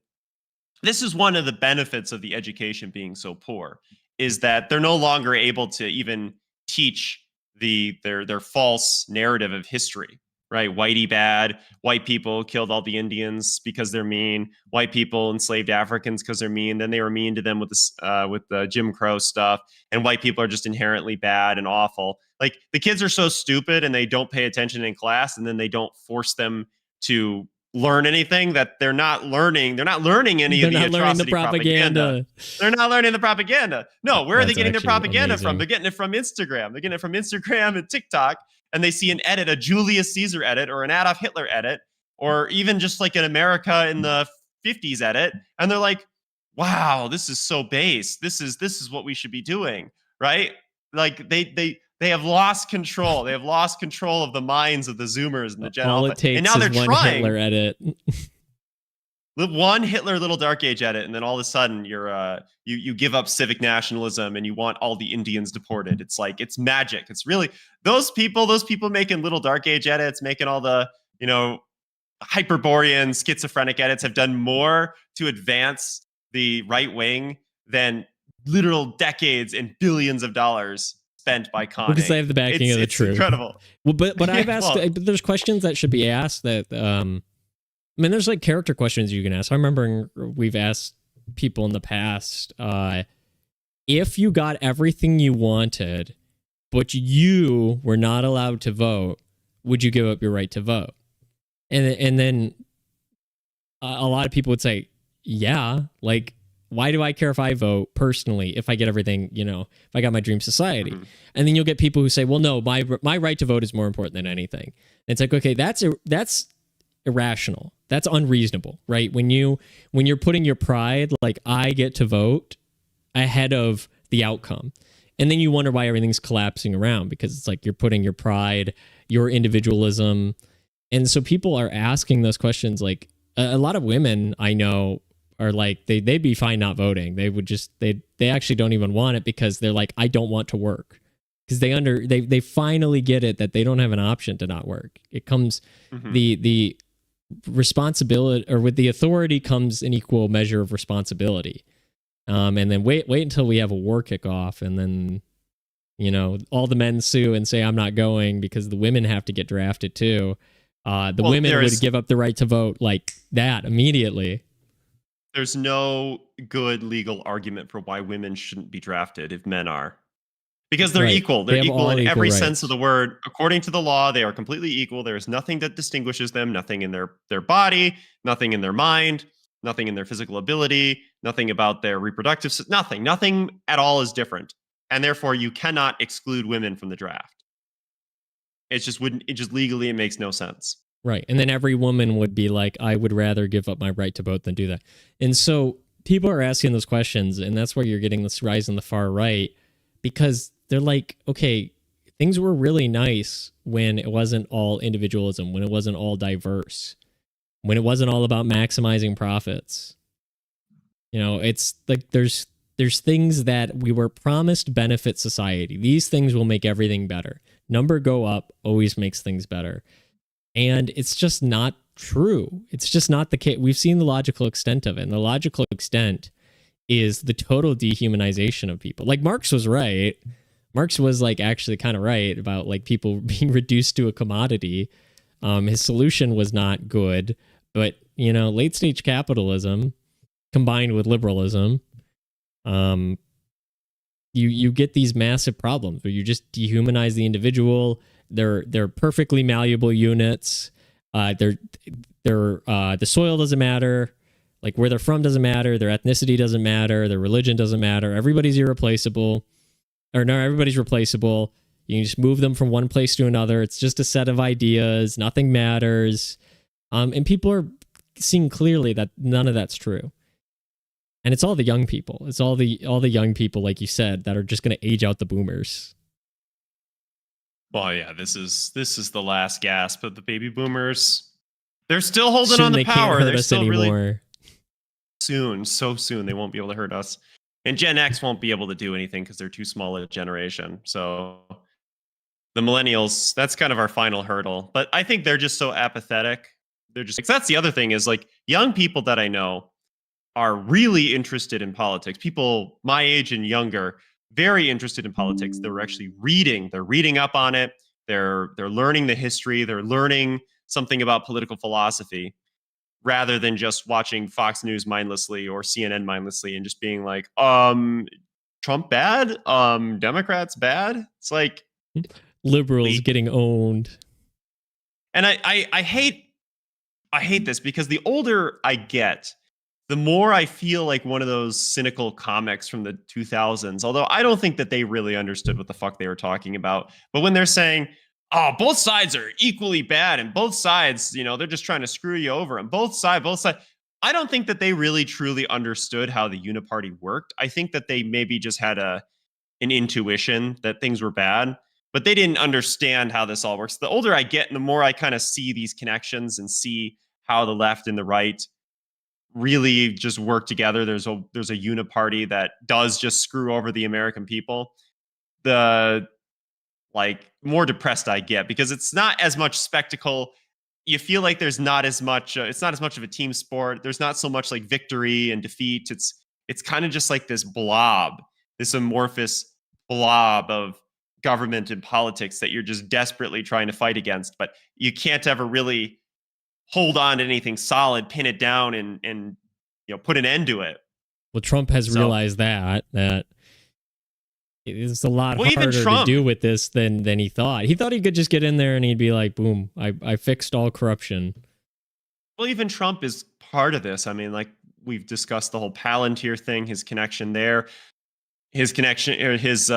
this is one of the benefits of the education being so poor, is that they're no longer able to even teach their false narrative of history, right? Whitey bad, white people killed all the Indians because they're mean, white people enslaved Africans because they're mean, then they were mean to them with the Jim Crow stuff, and white people are just inherently bad and awful. Like, the kids are so stupid and they don't pay attention in class, and then they don't force them to learn anything, that they're not learning any of the atrocity propaganda. They're not learning the propaganda. No, where are they getting their propaganda from? They're getting it from Instagram. They're getting it from Instagram and TikTok, and they see an edit, a Julius Caesar edit or an Adolf Hitler edit, or even just like an America in the 50s edit, and they're like, wow, this is so base. This is what we should be doing, right? Like, they have lost control. They have lost control of the minds of the Zoomers and the Gen All Alpha. it takes and now they're is one trying. Hitler edit. One Hitler Little Dark Age edit, and then all of a sudden you give up civic nationalism and you want all the Indians deported. It's like, it's magic. It's really those people making Little Dark Age edits, making all the, you know, Hyperborean schizophrenic edits, have done more to advance the right wing than literal decades and billions of dollars spent by conning. Because they have the backing of the truth. It's incredible. Well, but I've asked. There's questions that should be asked. That I mean, there's like character questions you can ask. I remember we've asked people in the past, if you got everything you wanted, but you were not allowed to vote, would you give up your right to vote? And then a lot of people would say, yeah, like, why do I care if I vote personally if I get everything, you know, if I got my dream society? Mm-hmm. And then you'll get people who say, well, no, my right to vote is more important than anything. And it's like, okay, that's irrational. That's unreasonable, right? When you're putting your pride, like, I get to vote ahead of the outcome. And then you wonder why everything's collapsing around, because it's like you're putting your pride, your individualism. And so people are asking those questions. Like, a lot of women I know are like, they'd be fine not voting. They would just, they actually don't even want it, because they're like, I don't want to work. Because they finally get it that they don't have an option to not work. It comes, the responsibility, or with the authority comes an equal measure of responsibility. And then wait until we have a war kickoff, and then, you know, all the men sue and say, I'm not going, because the women have to get drafted too. Women would give up the right to vote like that immediately. There's no good legal argument for why women shouldn't be drafted if men are. Because they're equal. They're equal in every sense of the word. According to the law, they are completely equal. There is nothing that distinguishes them, nothing in their body, nothing in their mind, nothing in their physical ability, nothing about their reproductive, nothing at all is different. And therefore, you cannot exclude women from the draft. It just legally, it makes no sense. Right. And then every woman would be like, I would rather give up my right to vote than do that. And so people are asking those questions, and that's where you're getting this rise in the far right, because they're like, okay, things were really nice when it wasn't all individualism, when it wasn't all diverse, when it wasn't all about maximizing profits. You know, it's like there's things that we were promised benefit society. These things will make everything better. Number go up always makes things better. And it's just not true. It's just not the case. We've seen the logical extent of it. And the logical extent is the total dehumanization of people. Like Marx was right. Marx was like actually kind of right about like people being reduced to a commodity. His solution was not good, but late stage capitalism combined with liberalism, you get these massive problems where you just dehumanize the individual. They're perfectly malleable units. The soil doesn't matter. Like where they're from doesn't matter. Their ethnicity doesn't matter. Their religion doesn't matter. Everybody's irreplaceable. Or no, everybody's replaceable. You can just move them from one place to another. It's just a set of ideas. Nothing matters. And people are seeing clearly that none of that's true. And it's all the young people. It's all the young people, like you said, that are just going to age out the boomers. Well, yeah, this is the last gasp of the baby boomers. They're still holding soon on to they power. Can't hurt They're us still anymore. Really soon, so soon they won't be able to hurt us. And Gen X won't be able to do anything because they're too small a generation. So the millennials, that's kind of our final hurdle. But I think they're just so apathetic. They're just, that's the other thing is like young people that I know are really interested in politics. People my age and younger, very interested in politics. They're actually reading. They're reading up on it. They're learning the history. They're learning something about political philosophy rather than just watching Fox News mindlessly or CNN mindlessly and just being like, Trump bad, Democrats bad. It's like liberals getting owned. And I hate this because the older I get, the more I feel like one of those cynical comics from the 2000s, although I don't think that they really understood what the fuck they were talking about. But when they're saying, oh, both sides are equally bad and both sides, they're just trying to screw you over and both sides. I don't think that they really truly understood how the uniparty worked. I think that they maybe just had an intuition that things were bad, but they didn't understand how this all works. The older I get and the more I kind of see these connections and see how the left and the right really just work together. There's a uniparty that does just screw over the American people. The more depressed I get because it's not as much spectacle. You feel like there's not as much. It's not as much of a team sport. There's not so much like victory and defeat. It's kind of just like this blob, this amorphous blob of government and politics that you're just desperately trying to fight against, but you can't ever really hold on to anything solid, pin it down, and put an end to it. Well, Trump has realized that it's a lot harder to do with this than he thought. He thought he could just get in there and he'd be like, boom, I fixed all corruption. Well, even Trump is part of this. I mean, like we've discussed the whole Palantir thing, his connection there, his connection, or his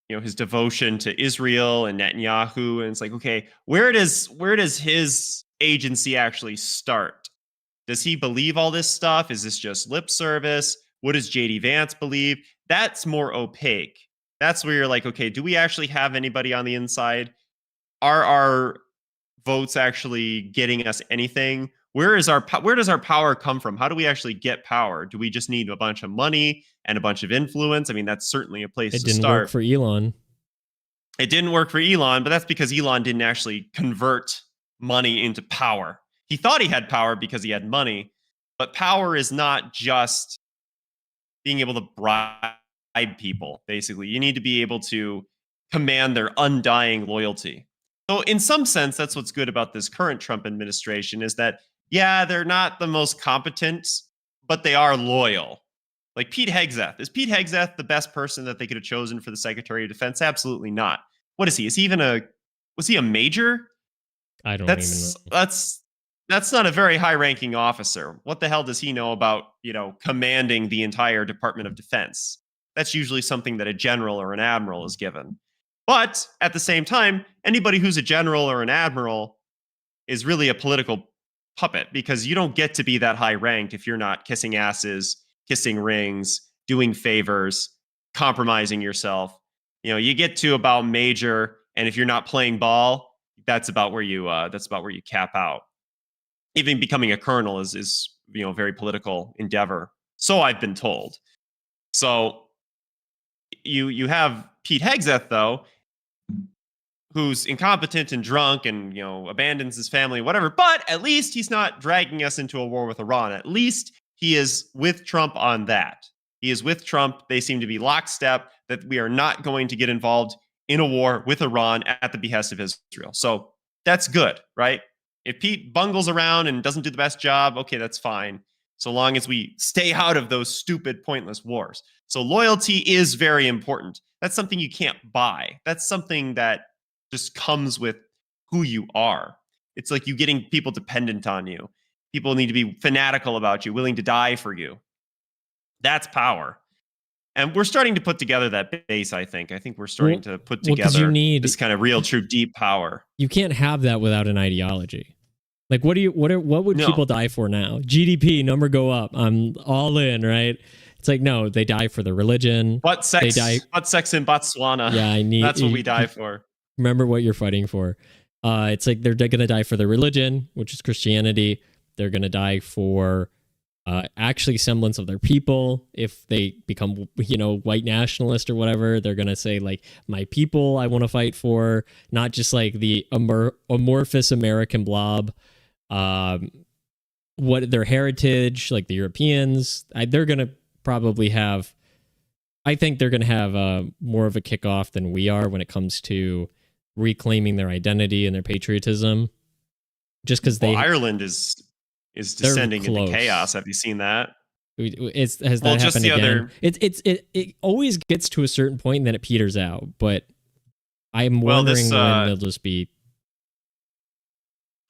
his devotion to Israel and Netanyahu. And it's like, okay, where does his agency actually start? Does he believe all this stuff? Is this just lip service? What does JD Vance believe? That's more opaque. That's where you're like, okay, do we actually have anybody on the inside? Are our votes actually getting us anything? Where does our power come from? How do we actually get power? Do we just need a bunch of money and a bunch of influence? I mean, that's certainly a place to start. It didn't work for Elon. It didn't work for Elon, but that's because Elon didn't actually convert money into power. He thought he had power because he had money, but power is not just being able to bribe people, basically. You need to be able to command their undying loyalty. So in some sense, that's what's good about this current Trump administration is that, yeah, they're not the most competent, but they are loyal. Like Pete Hegseth. Is Pete Hegseth the best person that they could have chosen for the Secretary of Defense? Absolutely not. What is he? Was he a major? I don't even know. That's not a very high-ranking officer. What the hell does he know about, commanding the entire Department of Defense? That's usually something that a general or an admiral is given. But at the same time, anybody who's a general or an admiral is really a political puppet because you don't get to be that high ranked if you're not kissing asses, kissing rings, doing favors, compromising yourself. You get to about major, and if you're not playing ball, that's about where you cap out. Even becoming a colonel is a very political endeavor. So I've been told. So you have Pete Hegseth though, who's incompetent and drunk and abandons his family, whatever. But at least he's not dragging us into a war with Iran. At least he is with Trump on that. He is with Trump. They seem to be lockstep that we are not going to get involved in a war with Iran at the behest of Israel. So that's good, right? If Pete bungles around and doesn't do the best job, okay, that's fine. So long as we stay out of those stupid, pointless wars. So loyalty is very important. That's something you can't buy. That's something that just comes with who you are. It's like you getting people dependent on you. People need to be fanatical about you, willing to die for you. That's power. And we're starting to put together that base, I think. I think we're starting to put together this kind of real, true, deep power. You can't have that without an ideology. Like, what would people die for now? GDP, number go up. I'm all in, right? It's like, no, they die for the religion. Butt sex in Botswana. Yeah, that's what we die for. Remember what you're fighting for. It's like they're going to die for the religion, which is Christianity. They're going to die for actually semblance of their people. If they become, white nationalist or whatever, they're going to say, like, my people I want to fight for, not just like the amorphous American blob. What their heritage, like the Europeans, they're going to probably have, I think they're going to have more of a kickoff than we are when it comes to reclaiming their identity and their patriotism. Just because Ireland is descending into chaos. Have you seen that? Has that happened again? It always gets to a certain point and then it peters out. But I'm wondering when they'll just be.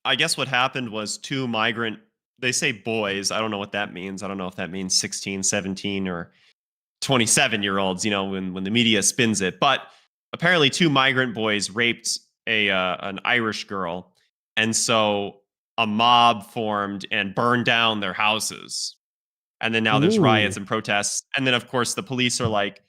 I guess what happened was two migrant. They say boys. I don't know what that means. I don't know if that means 16, 17, or 27-year-olds. When the media spins it, but apparently two migrant boys raped an Irish girl, and so a mob formed and burned down their houses. And then now there's riots and protests. And then, of course, the police are like,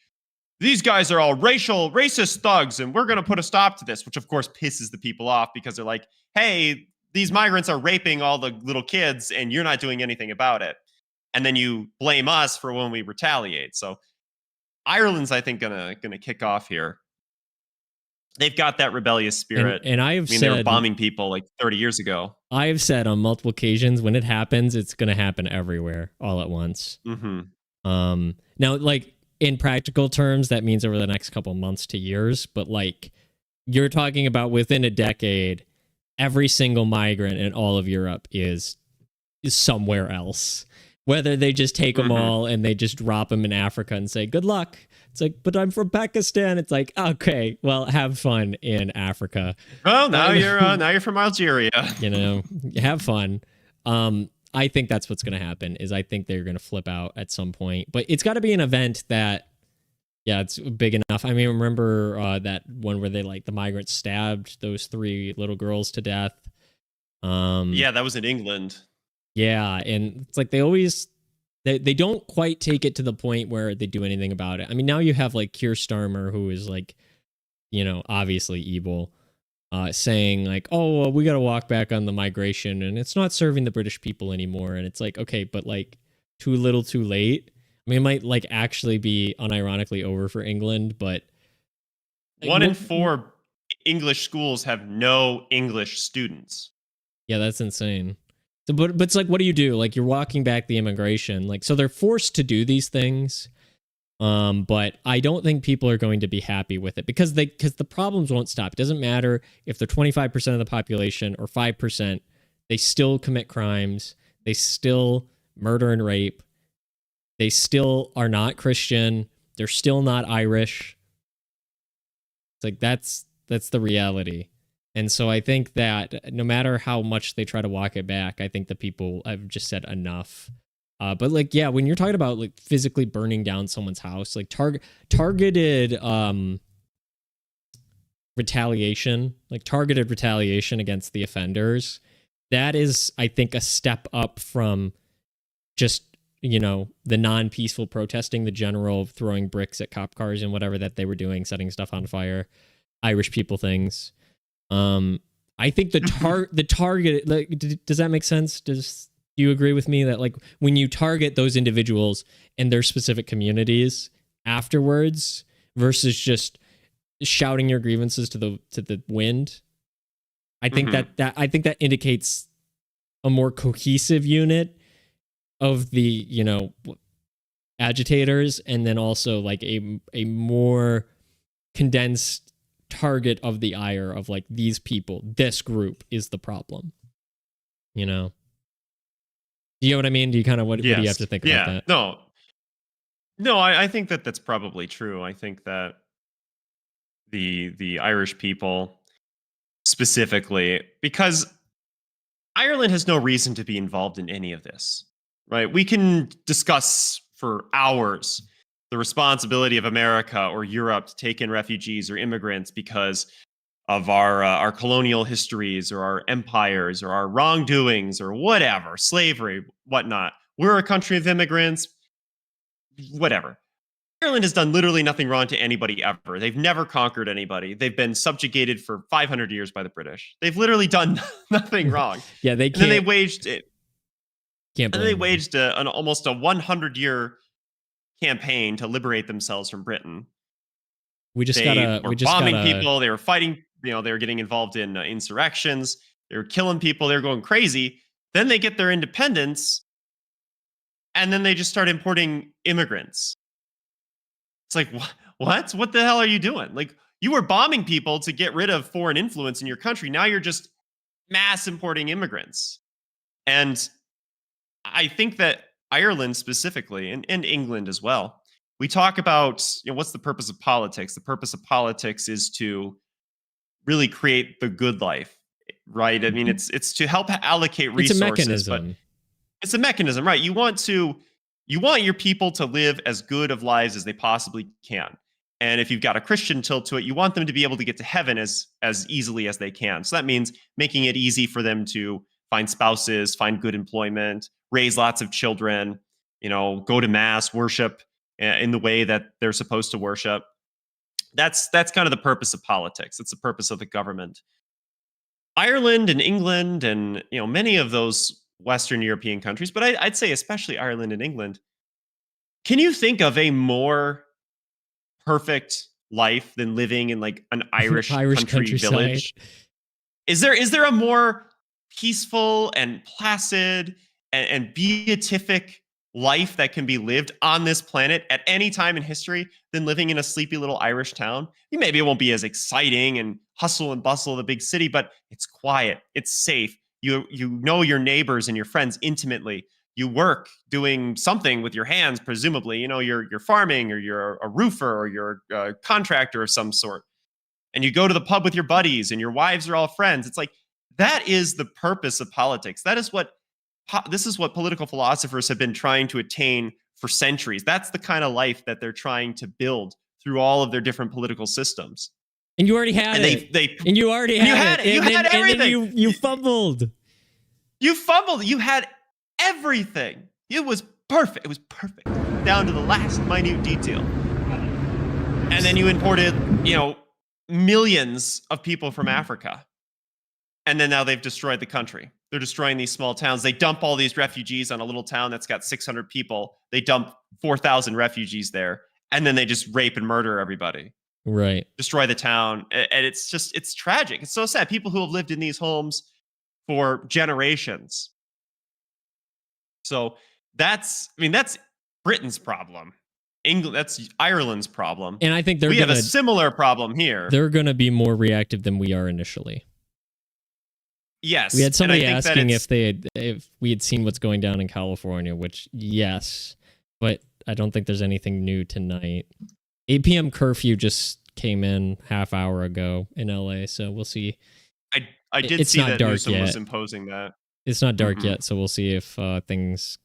these guys are all racist thugs, and we're going to put a stop to this, which, of course, pisses the people off because they're like, hey, these migrants are raping all the little kids, and you're not doing anything about it. And then you blame us for when we retaliate. So Ireland's, I think, gonna kick off here. They've got that rebellious spirit. And they were bombing people like 30 years ago. I have said on multiple occasions, when it happens, it's going to happen everywhere all at once. Mm-hmm. Now, like, in practical terms, that means over the next couple months to years. But, like, you're talking about within a decade, every single migrant in all of Europe is somewhere else. Whether they just take them all and they just drop them in Africa and say, good luck. It's like, but I'm from Pakistan. It's like, okay, well, have fun in Africa. Well, now you're from Algeria. Have fun. I think that's what's going to happen. Is I think they're going to flip out at some point. But it's got to be an event that, it's big enough. I mean, remember that one where the migrants stabbed those 3 little girls to death. That was in England. Yeah, and it's like they don't quite take it to the point where they do anything about it. I mean, now you have like Keir Starmer, who is like, obviously evil, saying like, oh, well, we got to walk back on the migration and it's not serving the British people anymore. And it's like, okay, but like too little too late. I mean, it might like actually be unironically over for England, but. Like, 1 in 4 English schools have no English students. Yeah, that's insane. So, but it's like, what do you do? Like, you're walking back the immigration. Like, so they're forced to do these things. But I don't think people are going to be happy with it because the problems won't stop. It doesn't matter if they're 25% of the population or 5%. They still commit crimes. They still murder and rape. They still are not Christian. They're still not Irish. It's like that's the reality. And so I think that no matter how much they try to walk it back, I think the people have just said enough. But like, yeah, when you're talking about like physically burning down someone's house, like targeted retaliation against the offenders, that is, I think, a step up from just, the non-peaceful protesting, the general throwing bricks at cop cars and whatever that they were doing, setting stuff on fire, Irish people things. I think the target, like, does that make sense? Do you agree with me that like when you target those individuals and their specific communities afterwards versus just shouting your grievances to the wind, I think that indicates a more cohesive unit of the, you know, agitators, and then also like a more condensed target of the ire of like these people, this group is the problem, you know? Do you know what I mean? Do you kind of, what do you have to think about that? No, I think that that's probably true. I think that the Irish people specifically, because Ireland has no reason to be involved in any of this, right? We can discuss for hours the responsibility of America or Europe to take in refugees or immigrants because of our colonial histories or our empires or our wrongdoings or whatever, slavery, whatnot. We're a country of immigrants, whatever. Ireland has done literally nothing wrong to anybody ever. They've never conquered anybody. They've been subjugated for 500 years by the British. They've literally done nothing wrong. Yeah, they can't. And then they waged it. Can't And they blame waged an almost a 100-year campaign to liberate themselves from Britain. We just They were bombing people. They were fighting. You know, they were getting involved in insurrections. They were killing people. They were going crazy. Then they get their independence, and then they just start importing immigrants. It's like, what? What the hell are you doing? Like, you were bombing people to get rid of foreign influence in your country. Now you're just mass importing immigrants. And I think that Ireland specifically, and England as well, we talk about, you know, what's the purpose of politics? The purpose of politics is to really create the good life, right? I mean, it's to help allocate resources. It's a mechanism. But it's a mechanism, right? You want your people to live as good of lives as they possibly can. And if you've got a Christian tilt to it, you want them to be able to get to heaven as easily as they can. So that means making it easy for them to find spouses, find good employment, raise lots of children, you know, go to mass, worship in the way that they're supposed to worship. That's kind of the purpose of politics. It's the purpose of the government. Ireland and England and, you know, many of those Western European countries, but I'd say especially Ireland and England. Can you think of a more perfect life than living in like an Irish country village? Is there a more peaceful and placid and beatific life that can be lived on this planet at any time in history than living in a sleepy little Irish town? Maybe it won't be as exciting and hustle and bustle of the big city, but it's quiet, it's safe. You know your neighbors and your friends intimately. You work doing something with your hands, presumably. You know, you're farming, or you're a roofer, or you're a contractor of some sort. And you go to the pub with your buddies, and your wives are all friends. It's like, that is the purpose of politics. This is what political philosophers have been trying to attain for centuries. That's the kind of life that they're trying to build through all of their different political systems. And you already had it. You already had it. You had everything. And then you fumbled. You fumbled. You had everything. It was perfect. It was perfect down to the last minute detail. And then you imported, you know, millions of people from Africa. And then now they've destroyed the country. They're destroying these small towns. They dump all these refugees on a little town that's got 600 people. They dump 4,000 refugees there. And then they just rape and murder everybody. Right. Destroy the town. And it's tragic. It's so sad. People who have lived in these homes for generations. So that's Britain's problem. England, that's Ireland's problem. And I think we have a similar problem here. They're going to be more reactive than we are initially. Yes. We had somebody asking if we had seen what's going down in California, which yes, but I don't think there's anything new tonight. 8 p.m. curfew just came in half hour ago in LA, so we'll see. I did see that Newsom was imposing that. It's not dark yet, so we'll see if things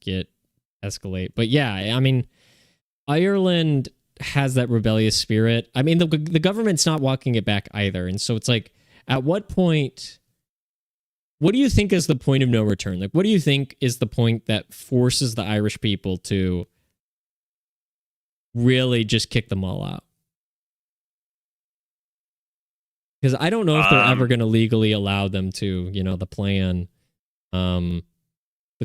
escalate. But yeah, I mean, Ireland has that rebellious spirit. I mean, the government's not walking it back either, and so it's like, at what point? What do you think is the point of no return? Like, what do you think is the point that forces the Irish people to really just kick them all out? Because I don't know if they're ever going to legally allow them to, you know, the plan. The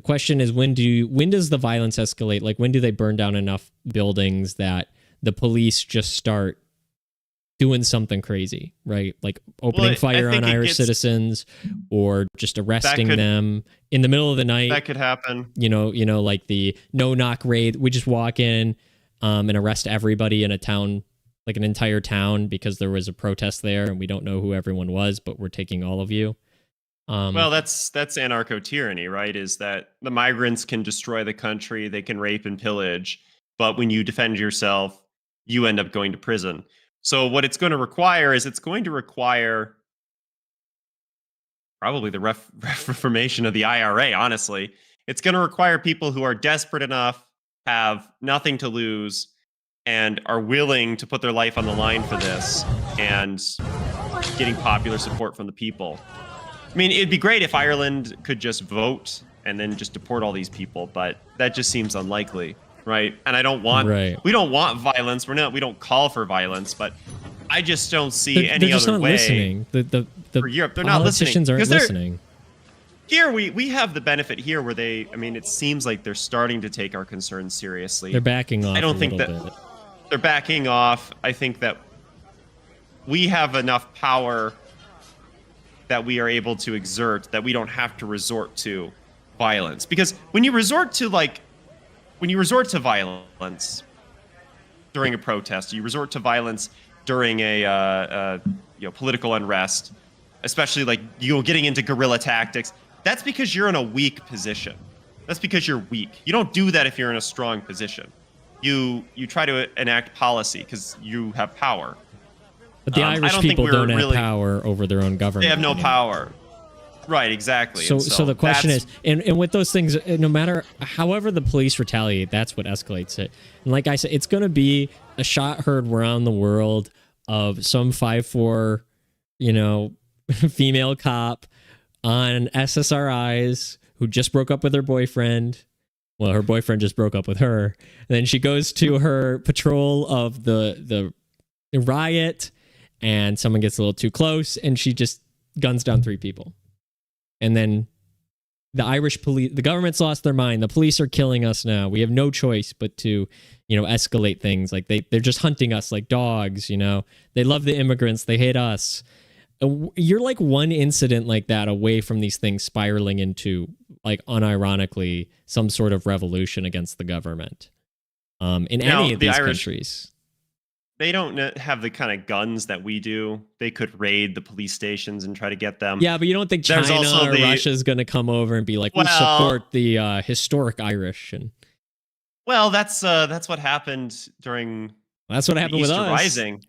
question is, when does the violence escalate? Like, when do they burn down enough buildings that the police just start doing something crazy, right? Like opening fire on Irish citizens or just arresting them in the middle of the night. That could happen. Like the no-knock raid. We just walk in and arrest everybody in a town, like an entire town, because there was a protest there and we don't know who everyone was, but we're taking all of you. Well, that's anarcho-tyranny, right? Is that the migrants can destroy the country, they can rape and pillage, but when you defend yourself, you end up going to prison. So what it's going to require is probably the reformation of the IRA, honestly. It's going to require people who are desperate enough, have nothing to lose, and are willing to put their life on the line for this and getting popular support from the people. I mean, it'd be great if Ireland could just vote and then just deport all these people, but that just seems unlikely, right? And we don't want violence. We don't call for violence, but I just don't see any other way. Listening. For Europe, they're not listening. Politicians aren't listening. Here we have the benefit here where it seems like they're starting to take our concerns seriously. They're backing off. I don't think that they're backing off. I think that we have enough power that we are able to exert, that we don't have to resort to violence. Because when you resort to violence during a protest, you resort to violence during a political unrest, especially like getting into guerrilla tactics, that's because you're in a weak position. That's because you're weak. You don't do that if you're in a strong position. You try to enact policy because you have power. But the Irish people don't have power over their own government. They have no power. Right, exactly. So the question is, and with those things, no matter however the police retaliate, that's what escalates it. And like I said, it's going to be a shot heard around the world of some 5'4", female cop on SSRIs who just broke up with her boyfriend. Well, her boyfriend just broke up with her. And then she goes to her patrol of the riot, and someone gets a little too close, and she just guns down 3 people. And then the Irish police, the government's lost their mind. The police are killing us now. We have no choice but to, escalate things. Like they're just hunting us like dogs, They love the immigrants. They hate us. You're like one incident like that away from these things spiraling into, like, unironically, some sort of revolution against the government. In any of these countries. They don't have the kind of guns that we do. They could raid the police stations and try to get them. Yeah, but you don't think China or Russia is going to come over and be like, we support the historic Irish? Well, that's what happened during. That's what happened with Easter us. Rising.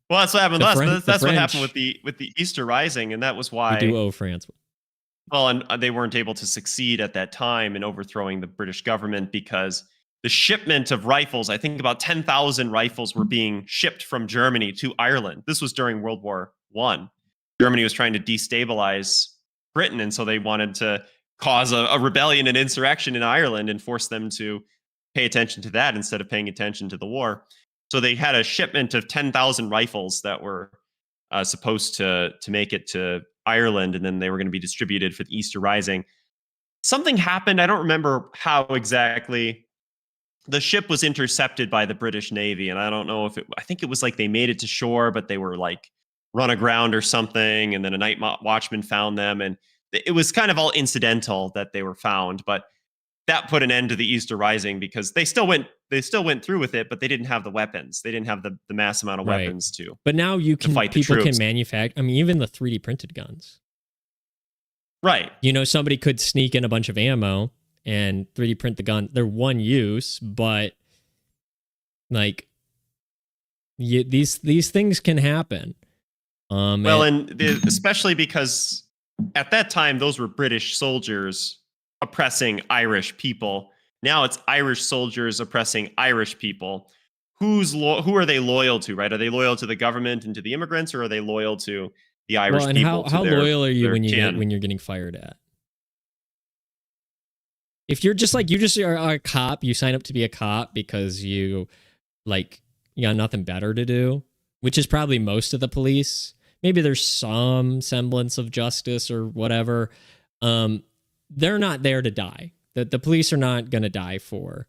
Well, that's what happened with us. But that's what happened with the Easter Rising, and that was why we do owe France. Well, and they weren't able to succeed at that time in overthrowing the British government because the shipment of rifles, I think about 10,000 rifles were being shipped from Germany to Ireland. This was during World War I. Germany was trying to destabilize Britain, and so they wanted to cause a rebellion and insurrection in Ireland and force them to pay attention to that instead of paying attention to the war. So they had a shipment of 10,000 rifles that were supposed to make it to Ireland, and then they were going to be distributed for the Easter Rising. Something happened. I don't remember how exactly. The ship was intercepted by the British Navy, and I don't know I think it was like they made it to shore, but they were like run aground or something, and then a night watchman found them, and it was kind of all incidental that they were found, but that put an end to the Easter Rising because they still went through with it, but they didn't have the weapons. They didn't have the mass amount of weapons to. But now people can manufacture, even the 3D printed guns. Right. Somebody could sneak in a bunch of ammo and 3D print the gun. They're one use, but like these things can happen. Especially because at that time those were British soldiers oppressing Irish people. Now it's Irish soldiers oppressing Irish people. Who are they loyal to? Right? Are they loyal to the government and to the immigrants, or are they loyal to the Irish people? How loyal are you when you're getting fired at? If you're just are a cop, you sign up to be a cop because you got nothing better to do, which is probably most of the police. Maybe there's some semblance of justice or whatever. They're not there to die. The police are not going to die for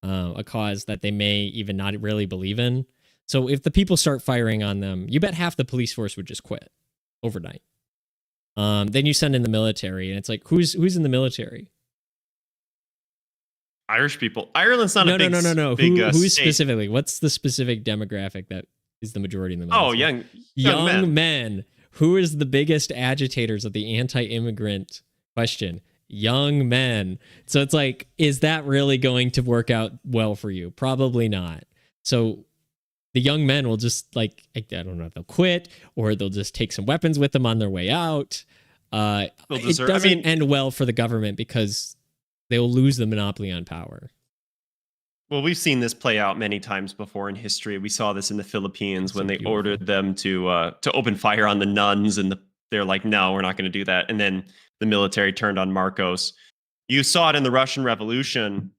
a cause that they may even not really believe in. So if the people start firing on them, you bet half the police force would just quit overnight. Then you send in the military, and it's like, who's in the military? Irish people. Ireland's not a big No. big Who's state. specifically? What's the specific demographic that is the majority in the military? Oh, young men. Who is the biggest agitators of the anti-immigrant question? Young men. So it's like, is that really going to work out well for you? Probably not. So the young men will just, like, I don't know if they'll quit or they'll just take some weapons with them on their way out. It doesn't end well for the government because they'll lose the monopoly on power. Well, we've seen this play out many times before in history. We saw this in the Philippines when they ordered them to open fire on the nuns, and they're like, "No, we're not going to do that." And then the military turned on Marcos. You saw it in the Russian Revolution.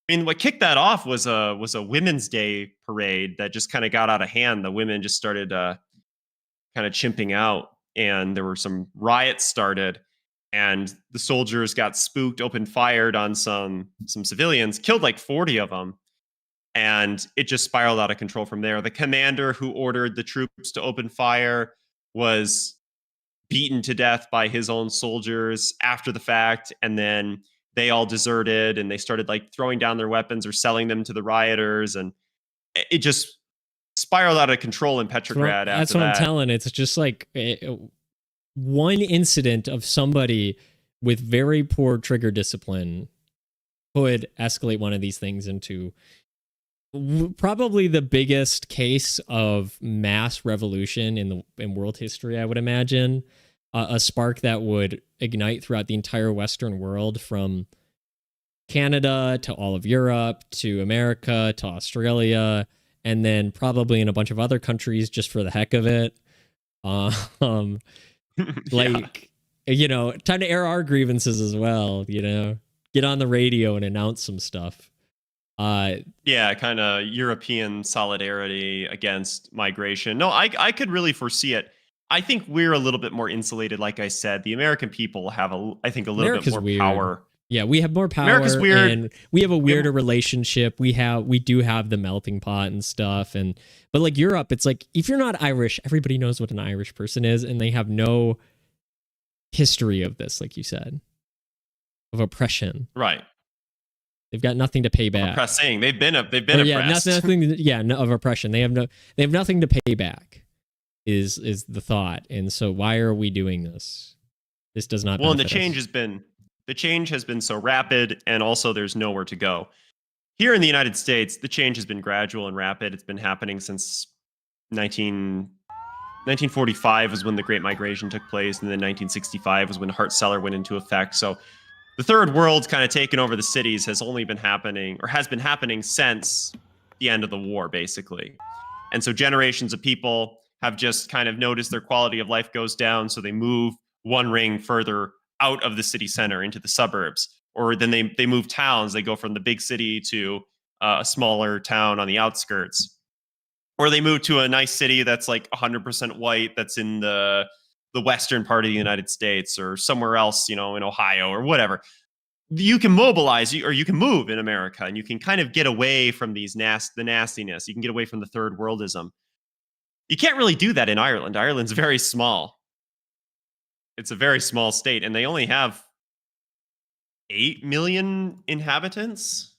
I mean, what kicked that off was a Women's Day parade that just kind of got out of hand. The women just started kind of chimping out, and there were some riots started. And the soldiers got spooked, opened fired on some civilians, killed like 40 of them. And it just spiraled out of control from there. The commander who ordered the troops to open fire was beaten to death by his own soldiers after the fact. And then they all deserted and they started like throwing down their weapons or selling them to the rioters. And it just spiraled out of control in Petrograd. That's what I'm telling. It's just like one incident of somebody with very poor trigger discipline could escalate one of these things into probably the biggest case of mass revolution in world history, I would imagine. A spark that would ignite throughout the entire Western world, from Canada to all of Europe to America to Australia, and then probably in a bunch of other countries just for the heck of it. You know, time to air our grievances as well, you know, get on the radio and announce some stuff. Kind of European solidarity against migration. No, I could really foresee it. I think we're a little bit more insulated. Like I said, the American people have a little bit more power. Yeah, we have more power. America's weird. And we have a weirder relationship. We do have the melting pot and stuff. But like Europe, it's like, if you're not Irish, everybody knows what an Irish person is, and they have no history of this, like you said, of oppression. Right. They've got nothing to pay back. Oppressing. They've been oppressed. Of oppression. They have nothing to pay back. Is the thought. And so why are we doing this? This does not. Well, and the change has been so rapid, and also there's nowhere to go. Here in the United States, the change has been gradual and rapid. It's been happening since 1945 was when the Great Migration took place, and then 1965 was when Hart-Celler went into effect. So the third world's kind of taken over the cities has been happening since the end of the war, basically. And so generations of people have just kind of noticed their quality of life goes down, so they move one ring further out of the city center into the suburbs, or then they move towns. They go from the big city to a smaller town on the outskirts, or they move to a nice city that's like 100% white, that's in the western part of the United States, or somewhere else, you know, in Ohio or whatever. You can mobilize, or you can move in America, and you can kind of get away from the nastiness. You can get away from the third worldism. You can't really do that in Ireland. Ireland's very small. It's a very small state, and they only have 8 million inhabitants.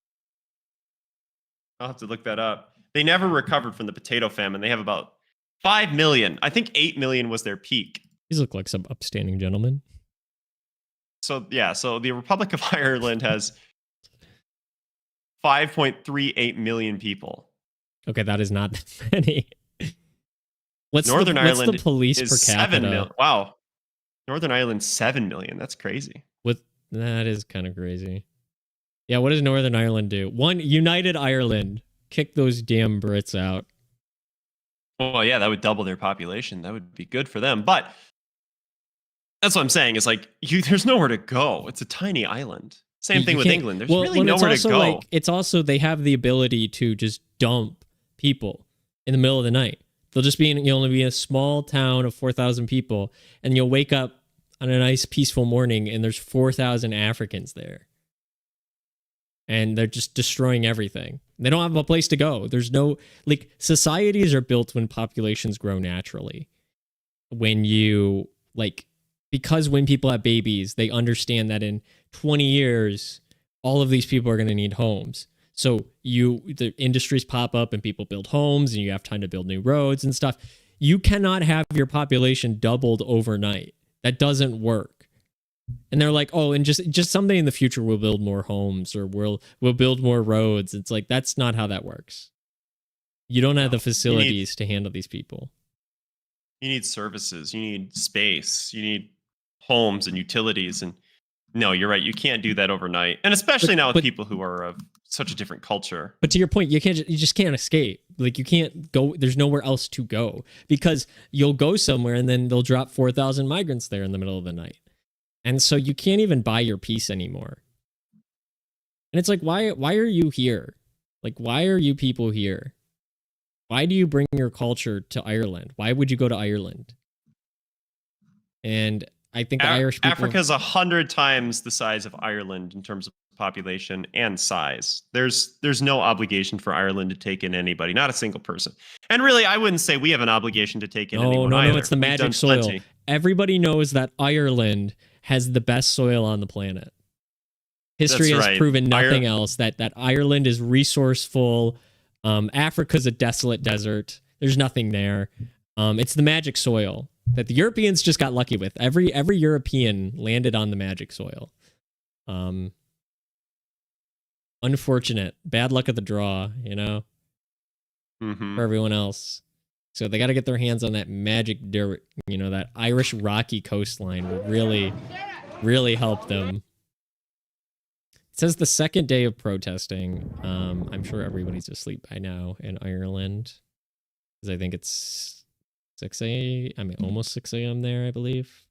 I'll have to look that up. They never recovered from the potato famine. They have about 5 million. I think 8 million was their peak. These look like some upstanding gentlemen. So the Republic of Ireland has 5.38 million people. Okay, that is not that many. Northern Ireland what's the police is per capita? 7 million. Wow. Northern Ireland, 7 million. That's crazy. That is kind of crazy. Yeah, what does Northern Ireland do? United Ireland. Kick those damn Brits out. Well, yeah, that would double their population. That would be good for them. But that's what I'm saying. Is like there's nowhere to go. It's a tiny island. Same thing with England. There's really nowhere to go. Like, it's also, they have the ability to just dump people in the middle of the night. They'll just you'll only be in a small town of 4,000 people, and you'll wake up on a nice peaceful morning and there's 4,000 Africans there. and they're just destroying everything. They don't have a place to go. There's no, like, societies are built when populations grow naturally. When you, like, because when people have babies, they understand that in 20 years, all of these people are going to need homes. So the industries pop up and people build homes and you have time to build new roads and stuff. You cannot have your population doubled overnight. That doesn't work. And they're like, oh, and just someday in the future we'll build more homes or we'll build more roads. It's like, that's not how that works. You don't have the facilities to handle these people. You need services, you need space, you need homes and utilities. And no, you're right, you can't do that overnight. And especially now with people who are of such a different culture. But to your point, you just can't escape. Like, you can't go, there's nowhere else to go, because you'll go somewhere and then they'll drop 4,000 migrants there in the middle of the night. And so you can't even buy your peace anymore. And it's like, why are you here? Like, why are you people here? Why do you bring your culture to Ireland? Why would you go to Ireland? And I think Irish people... Africa's 100 times the size of Ireland in terms of population and size. There's no obligation for Ireland to take in anybody, not a single person. And really, I wouldn't say we have an obligation to take in anyone either. No, it's the magic soil. Plenty. Everybody knows that Ireland has the best soil on the planet. History has proven nothing else, that Ireland is resourceful. Africa's a desolate desert. There's nothing there. It's the magic soil that the Europeans just got lucky with. Every European landed on the magic soil. Unfortunate. Bad luck of the draw, you know, for everyone else. So they got to get their hands on that magic dirt, you know, that Irish rocky coastline will really, really help them. It says the second day of protesting. I'm sure everybody's asleep by now in Ireland, because I think it's 6 a.m. I mean, almost 6 a.m. there, I believe.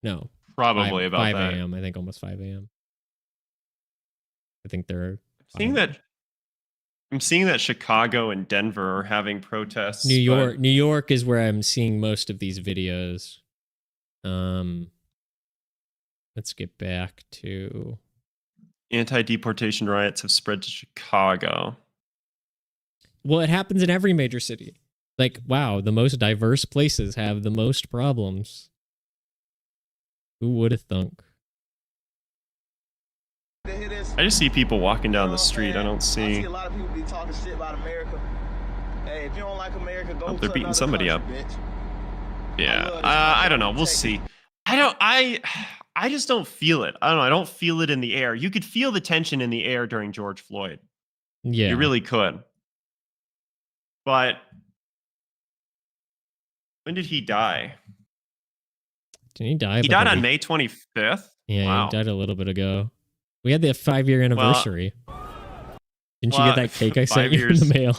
No, probably about 5 a.m. I think almost 5 a.m. I think they're I'm seeing that Chicago and Denver are having protests. New York is where I'm seeing most of these videos. Let's get back to... Anti-deportation riots have spread to Chicago. Well, it happens in every major city. Like, wow, the most diverse places have the most problems. Who would have thunk? I just see people walking down the street. I don't see... I see a lot of people be talking shit about America. Hey, if you don't like America, go they're beating somebody up. Bitch. Yeah, I don't know. We'll see. I just don't feel it. I don't know. I don't feel it in the air. You could feel the tension in the air during George Floyd. Yeah. You really could. But when did he die? Did he die? He died on May 25th? Yeah, wow. He died a little bit ago. We had the 5-year anniversary. Didn't you get that cake I sent you in the mail?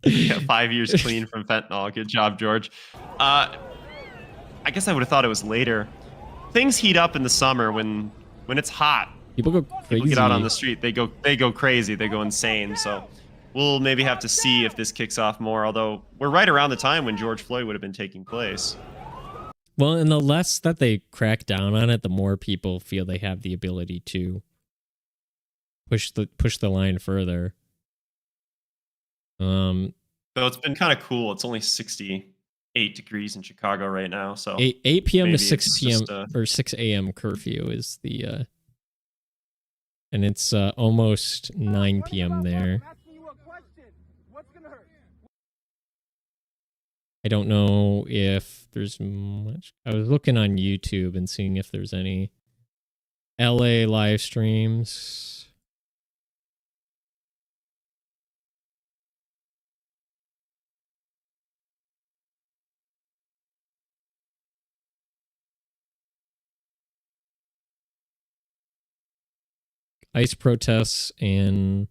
Yeah, 5 years clean from fentanyl. Good job, George. I guess I would have thought it was later. Things heat up in the summer when it's hot. People go crazy. People get out on the street. They go crazy. They go insane. So we'll maybe have to see if this kicks off more. Although we're right around the time when George Floyd would have been taking place. Well, and the less that they crack down on it, the more people feel they have the ability to push the line further. So it's been kind of cool. It's only 68 degrees in Chicago right now. So 8 p.m. to 6 p.m. or 6 a.m. curfew is the and it's almost 9 p.m. there. I don't know if there's much. I was looking on YouTube and seeing if there's any LA live streams. ICE protests and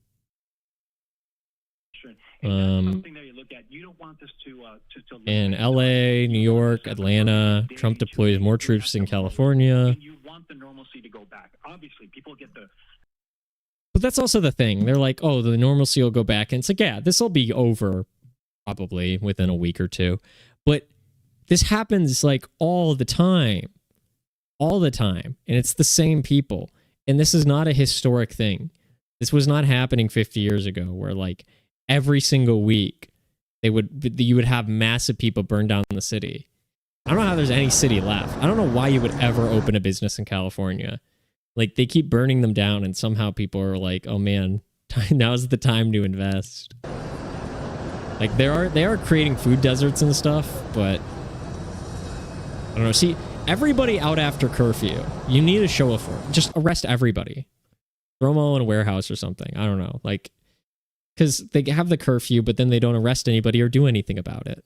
in LA, New York, Atlanta, Trump deploys more troops in California. But that's also the thing. They're like, oh, the normalcy will go back. And it's like, yeah, this will be over probably within a week or two. But this happens like all the time. All the time. And it's the same people. And this is not a historic thing. This was not happening 50 years ago, where like every single week you would have massive people burn down the city. I don't know how there's any city left. I don't know why you would ever open a business in California. Like, they keep burning them down, and somehow people are like, oh man, now's the time to invest. Like, they are creating food deserts and stuff, but I don't know. See, everybody out after curfew, you need a show for it. Just arrest everybody. Throw them all in a warehouse or something. I don't know. Like, because they have the curfew, but then they don't arrest anybody or do anything about it.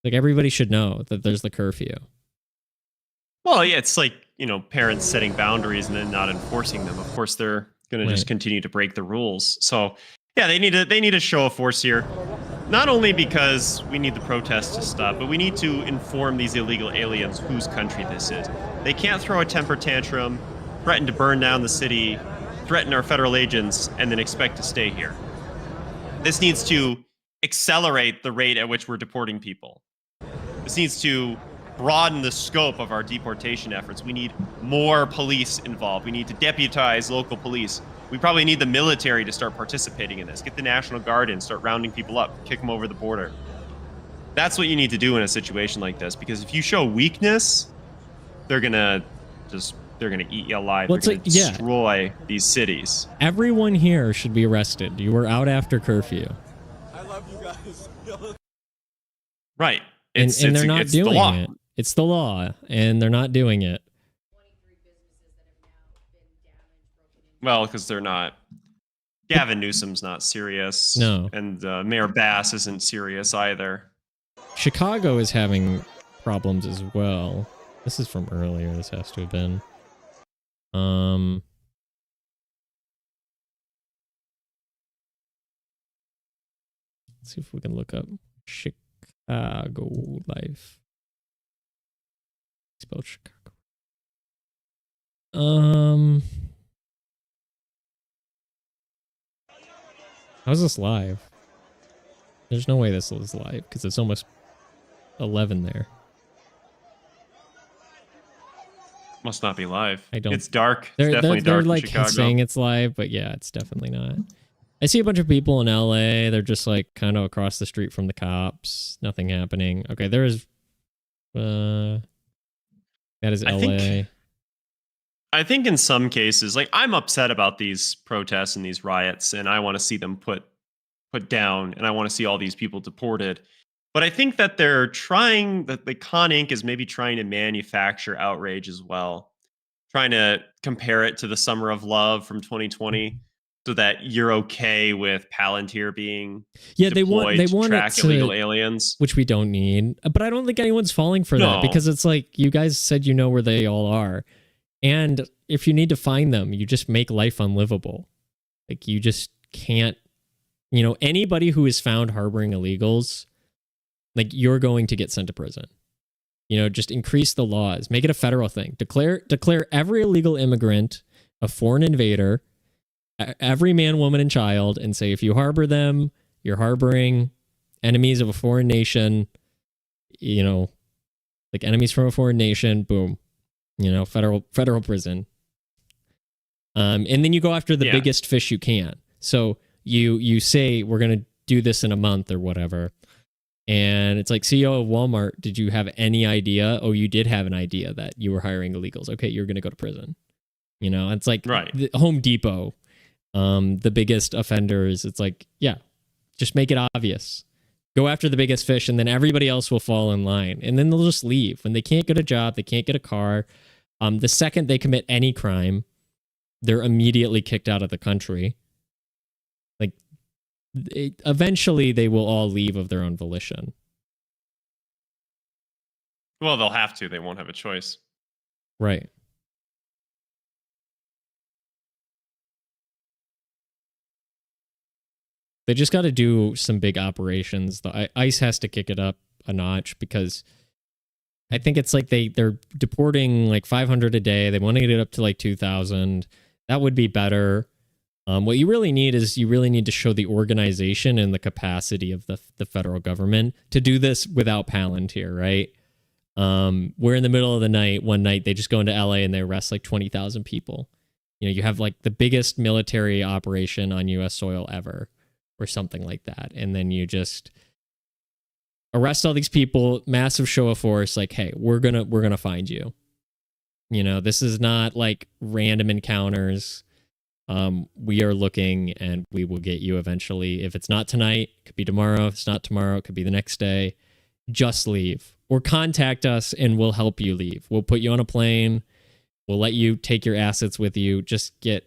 Like, everybody should know that there's the curfew. Well, yeah, it's like, parents setting boundaries and then not enforcing them. Of course, they're going to just continue to break the rules. So, yeah, they need a show of force here. Not only because we need the protests to stop, but we need to inform these illegal aliens whose country this is. They can't throw a temper tantrum, threaten to burn down the city, threaten our federal agents, and then expect to stay here. This needs to accelerate the rate at which we're deporting people. This needs to broaden the scope of our deportation efforts. We need more police involved. We need to deputize local police. We probably need the military to start participating in this. Get the National Guard in, start rounding people up, kick them over the border. That's what you need to do in a situation like this, because if you show weakness, they're gonna eat you alive. Well, they're gonna destroy these cities. Everyone here should be arrested. You were out after curfew. I love you guys. Right. And they're not doing it. It's the law, and they're not doing it. Well, because they're not. Gavin Newsom's not serious. No. And Mayor Bass isn't serious either. Chicago is having problems as well. This is from earlier. This has to have been. Let's see if we can look up Chicago life. Spell Chicago. How's this live? There's no way this is live because it's almost 11 there. Must not be live. I don't. It's dark. It's definitely dark. They're in like Chicago. saying it's live, but yeah, it's definitely not. I see a bunch of people in LA. They're just like kind of across the street from the cops. Nothing happening. Okay, there is. That is LA. I think in some cases, like, I'm upset about these protests and these riots, and I want to see them put down, and I want to see all these people deported. But I think that the Con Inc. is maybe trying to manufacture outrage as well, trying to compare it to the Summer of Love from 2020, so that you're okay with Palantir being deployed to track illegal aliens, which we don't need. But I don't think anyone's falling for that, because it's like, you guys said you know where they all are. And if you need to find them, you just make life unlivable. Like, you just can't, anybody who is found harboring illegals, like, you're going to get sent to prison. Just increase the laws, make it a federal thing. Declare every illegal immigrant a foreign invader, every man, woman, and child, and say, if you harbor them, you're harboring enemies of a foreign nation, like enemies from a foreign nation, boom. Federal prison. And then you go after the biggest fish you can. So you say, we're going to do this in a month or whatever. And it's like, CEO of Walmart, did you have any idea? Oh, you did have an idea that you were hiring illegals. Okay, you're going to go to prison. It's like Home Depot, the biggest offenders. It's like, yeah, just make it obvious. Go after the biggest fish, and then everybody else will fall in line. And then they'll just leave. When they can't get a job, they can't get a car. The second they commit any crime, they're immediately kicked out of the country. Like, eventually they will all leave of their own volition. Well, they'll have to. They won't have a choice. Right. They just got to do some big operations. The ICE has to kick it up a notch, because I think it's like they're deporting like 500 a day. They want to get it up to like 2,000. That would be better. What you really need is to show the organization and the capacity of the federal government to do this without Palantir, right? We're in the middle of the night. One night they just go into LA and they arrest like 20,000 people. you have like the biggest military operation on US soil ever or something like that. And then you just arrest all these people, massive show of force, like, hey, we're gonna find you. This is not like random encounters. We are looking and we will get you eventually. If it's not tonight, it could be tomorrow. If it's not tomorrow, it could be the next day. Just leave or contact us and we'll help you leave. We'll put you on a plane. We'll let you take your assets with you. Just get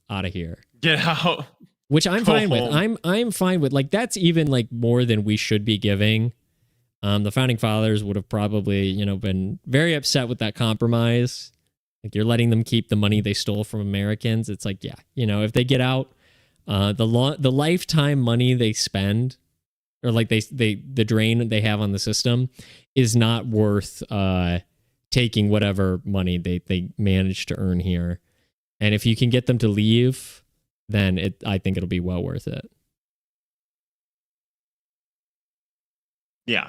out of here. Get out. Which I'm Go fine home. with. I'm fine with. Like, that's even like more than we should be giving. The founding fathers would have probably, been very upset with that compromise. Like, you're letting them keep the money they stole from Americans. It's like, yeah, if they get out, the lifetime money they spend, or like the drain they have on the system, is not worth taking whatever money they managed to earn here. And if you can get them to leave, then I think it'll be well worth it. Yeah.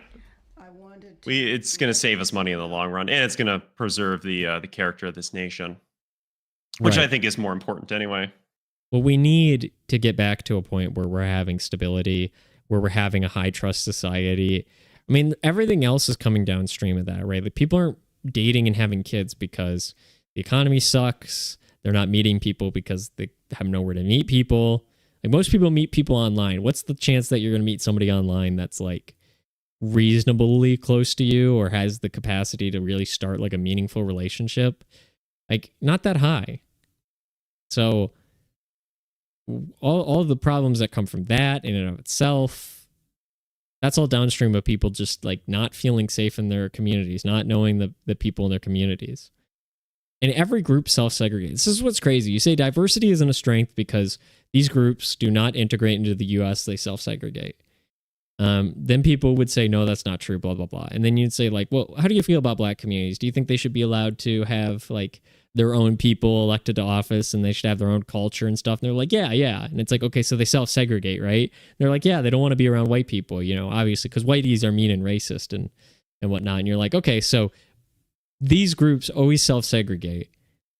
It's going to save us money in the long run, and it's going to preserve the character of this nation, which Right. I think is more important anyway. Well, we need to get back to a point where we're having stability, where we're having a high trust society. I mean, everything else is coming downstream of that, right? Like, people aren't dating and having kids because the economy sucks. They're not meeting people because they have nowhere to meet people. Like, most people meet people online. What's the chance that you're going to meet somebody online that's like reasonably close to you or has the capacity to really start like a meaningful relationship? Like, not that high. So all the problems that come from that in and of itself, that's all downstream of people just like not feeling safe in their communities, not knowing the people in their communities. And every group self-segregates. This is what's crazy. You say diversity isn't a strength because these groups do not integrate into the US, they self-segregate. Then people would say, no, that's not true, blah, blah, blah. And then you'd say, like, well, how do you feel about black communities? Do you think they should be allowed to have like their own people elected to office and they should have their own culture and stuff? And they're like, yeah. And it's like, okay, so they self-segregate, right? And they're like, yeah, they don't want to be around white people, obviously, because whiteies are mean and racist and whatnot. And you're like, okay, so these groups always self-segregate.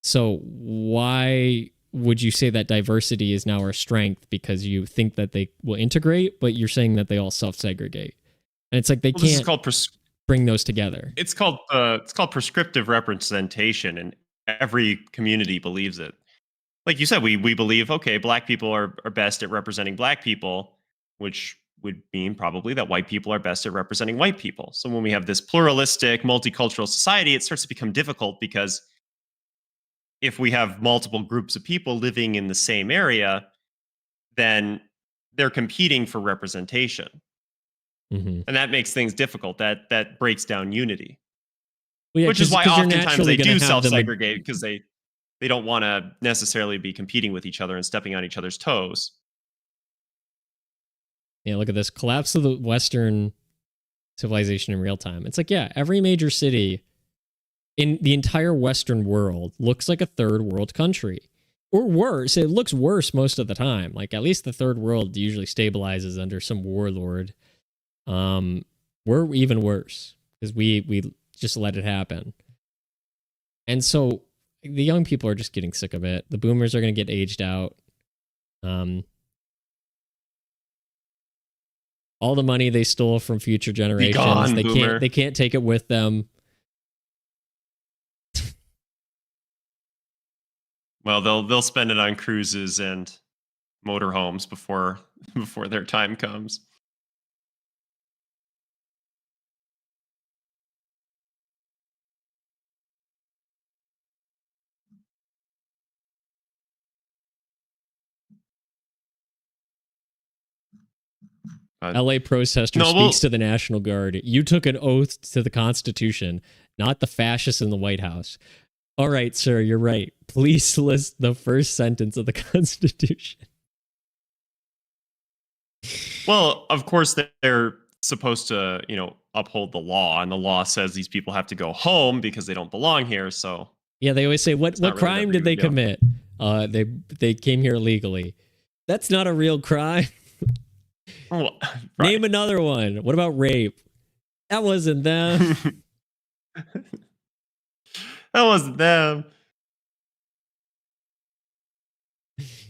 So why would you say that diversity is now our strength because you think that they will integrate, but you're saying that they all self-segregate? And it's like they This is can't called bring those together. it's called prescriptive representation, and every community believes it. Like you said, we believe, okay, black people are best at representing black people, which would mean probably that white people are best at representing white people. So when we have this pluralistic, multicultural society, it starts to become difficult because if we have multiple groups of people living in the same area, then they're competing for representation. Mm-hmm. And that makes things difficult. That breaks down unity. Well, yeah, Which is why you're oftentimes naturally they gonna do have them- self-segregate because they don't want to necessarily be competing with each other and stepping on each other's toes. Yeah, look at this collapse of the Western civilization in real time. It's like, yeah, every major city in the entire Western world looks like a third world country. Or worse, it looks worse most of the time. Like, at least the third world usually stabilizes under some warlord. We're even worse because we just let it happen. And so the young people are just getting sick of it. The boomers are going to get aged out. All the money they stole from future generations, gone, they boomer. can't take it with them. Well, they'll spend it on cruises and motorhomes before their time comes. LA protester No, well- speaks to the National Guard. You took an oath to the Constitution, not the fascists in the White House. All right, sir, you're right. Please list the first sentence of the Constitution. Well, of course they're supposed to, uphold the law, and the law says these people have to go home because they don't belong here. So Yeah, they always say, what not really crime that did they big of a commit? They came here illegally. That's not a real crime. well, Name another one. What about rape? That wasn't them. that wasn't them.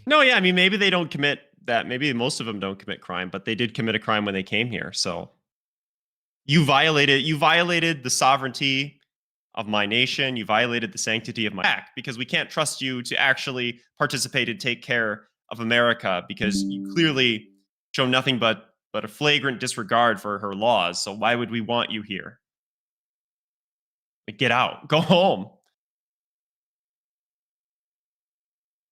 No, yeah, I mean, maybe they don't commit that. Maybe most of them don't commit crime, but they did commit a crime when they came here. So you violated the sovereignty of my nation. You violated the sanctity of my act because we can't trust you to actually participate and take care of America because you clearly show nothing but a flagrant disregard for her laws. So why would we want you here? Like, get out, go home.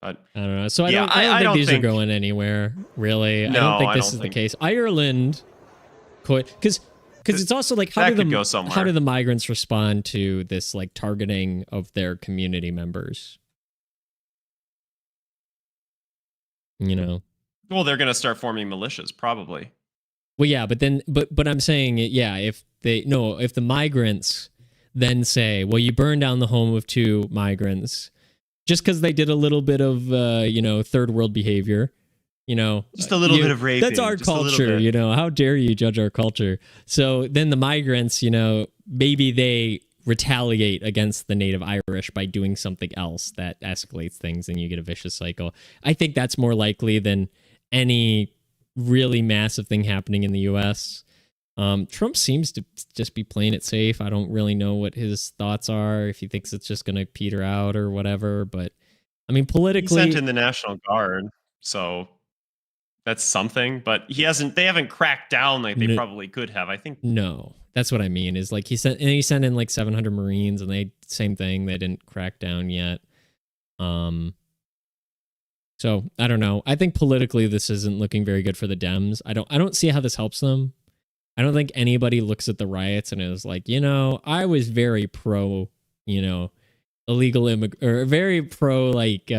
But I don't know. So yeah, I don't I think don't these think are going anywhere, really. I don't no, think I this don't is the think case. Ireland could, because it's also like that could go somewhere. how do the migrants respond to this like targeting of their community members? You know. Well, they're going to start forming militias, probably. Well, yeah, but then, but I'm saying, yeah, if the migrants then say, well, you burned down the home of 2 migrants just because they did a little bit of, third world behavior, Just a little bit of raping. That's our just a little culture, bit. how dare you judge our culture? So then the migrants, maybe they retaliate against the native Irish by doing something else that escalates things and you get a vicious cycle. I think that's more likely than any really massive thing happening in the US. Trump seems to just be playing it safe. I don't really know what his thoughts are, if he thinks it's just going to peter out or whatever. But I mean, politically, He sent in the National Guard, so that's something. But they haven't cracked down like they probably could have. I think. No, that's what I mean. Is like he sent in like 700 Marines, and same thing. They didn't crack down yet. So I don't know. I think politically this isn't looking very good for the Dems. I don't see how this helps them. I don't think anybody looks at the riots and is like, I was very pro, illegal or very pro like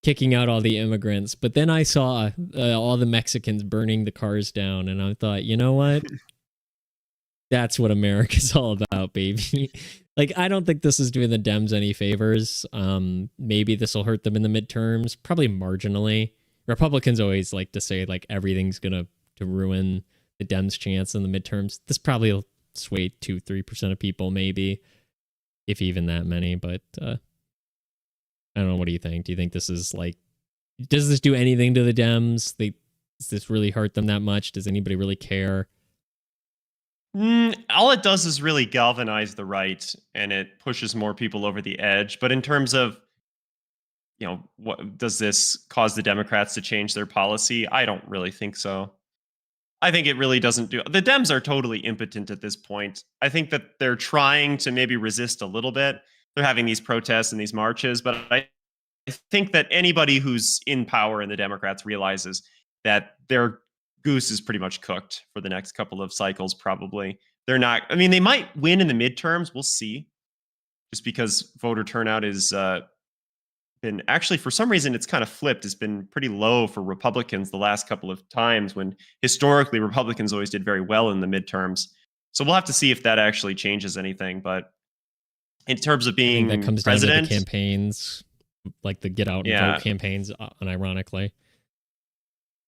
kicking out all the immigrants, but then I saw all the Mexicans burning the cars down, and I thought, you know what? That's what America's all about, baby. Like, I don't think this is doing the Dems any favors. Maybe this will hurt them in the midterms, probably marginally. Republicans always like to say like everything's gonna to ruin the Dems' chance in the midterms. This probably will sway 2-3% of people, maybe, if even that many. But I don't know. What do you think? Do you think this is like, does this do anything to the Dems? Does this really hurt them that much? Does anybody really care? All it does is really galvanize the right, and it pushes more people over the edge. But in terms of, what does this cause the Democrats to change their policy? I don't really think so. I think it really doesn't do. The Dems are totally impotent at this point. I think that they're trying to maybe resist a little bit. They're having these protests and these marches, but I think that anybody who's in power in the Democrats realizes that their goose is pretty much cooked for the next couple of cycles, probably. They're not, I mean, they might win in the midterms. We'll see. Just because voter turnout is been actually, for some reason, it's kind of flipped. It's been pretty low for Republicans the last couple of times, when historically Republicans always did very well in the midterms. So we'll have to see if that actually changes anything. But in terms of being that comes president, down to the campaigns, like the get out and vote campaigns, unironically.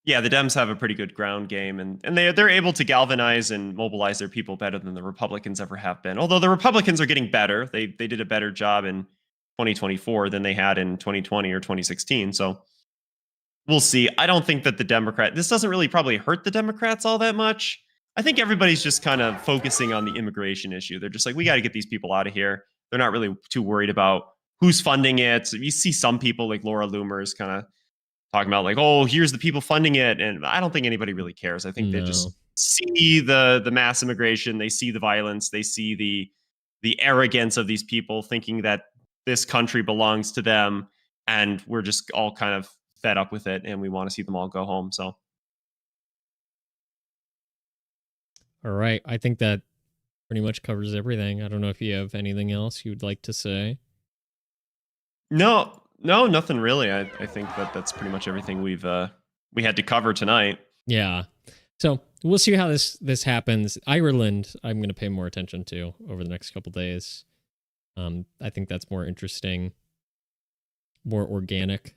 Yeah, the Dems have a pretty good ground game, and they're able to galvanize and mobilize their people better than the Republicans ever have been. Although the Republicans are getting better. They did a better job in 2024 than they had in 2020 or 2016. So we'll see. I don't think that this doesn't really probably hurt the Democrats all that much. I think everybody's just kind of focusing on the immigration issue. They're just like, we got to get these people out of here. They're not really too worried about who's funding it. So you see some people like Laura Loomer's kind of talking about like, oh, here's the people funding it. And I don't think anybody really cares. I think they just see the mass immigration. They see the violence. They see the arrogance of these people thinking that this country belongs to them. And we're just all kind of fed up with it. And we want to see them all go home. So. All right. I think that pretty much covers everything. I don't know if you have anything else you'd like to say. No, nothing really. I think that's pretty much everything we had to cover tonight. Yeah. So we'll see how this happens. Ireland, I'm going to pay more attention to over the next couple days. I think that's more interesting, more organic.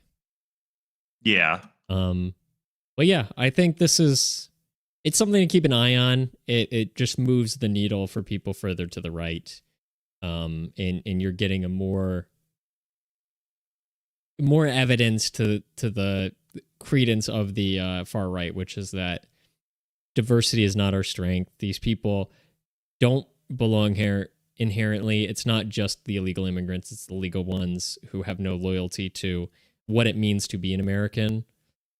Yeah. But yeah, I think it's something to keep an eye on. It just moves the needle for people further to the right. And you're getting a more more evidence to the credence of the far right, which is that diversity is not our strength. These people don't belong here inherently. It's not just the illegal immigrants, it's the legal ones who have no loyalty to what it means to be an American.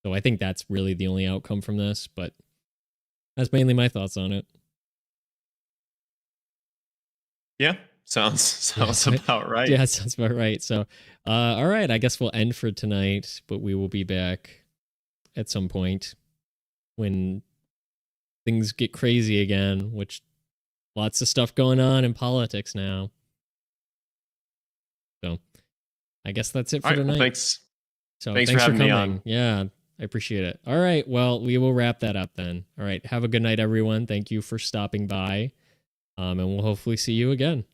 So I think that's really the only outcome from this, but that's mainly my thoughts on it. Yeah, sounds about right. Yeah, sounds about right. So, all right, I guess we'll end for tonight, but we will be back at some point when things get crazy again, which lots of stuff going on in politics now. So, I guess that's it for tonight. Well, thanks. So, thanks for having me on. Yeah, I appreciate it. All right, well, we will wrap that up then. All right, have a good night, everyone. Thank you for stopping by, and we'll hopefully see you again.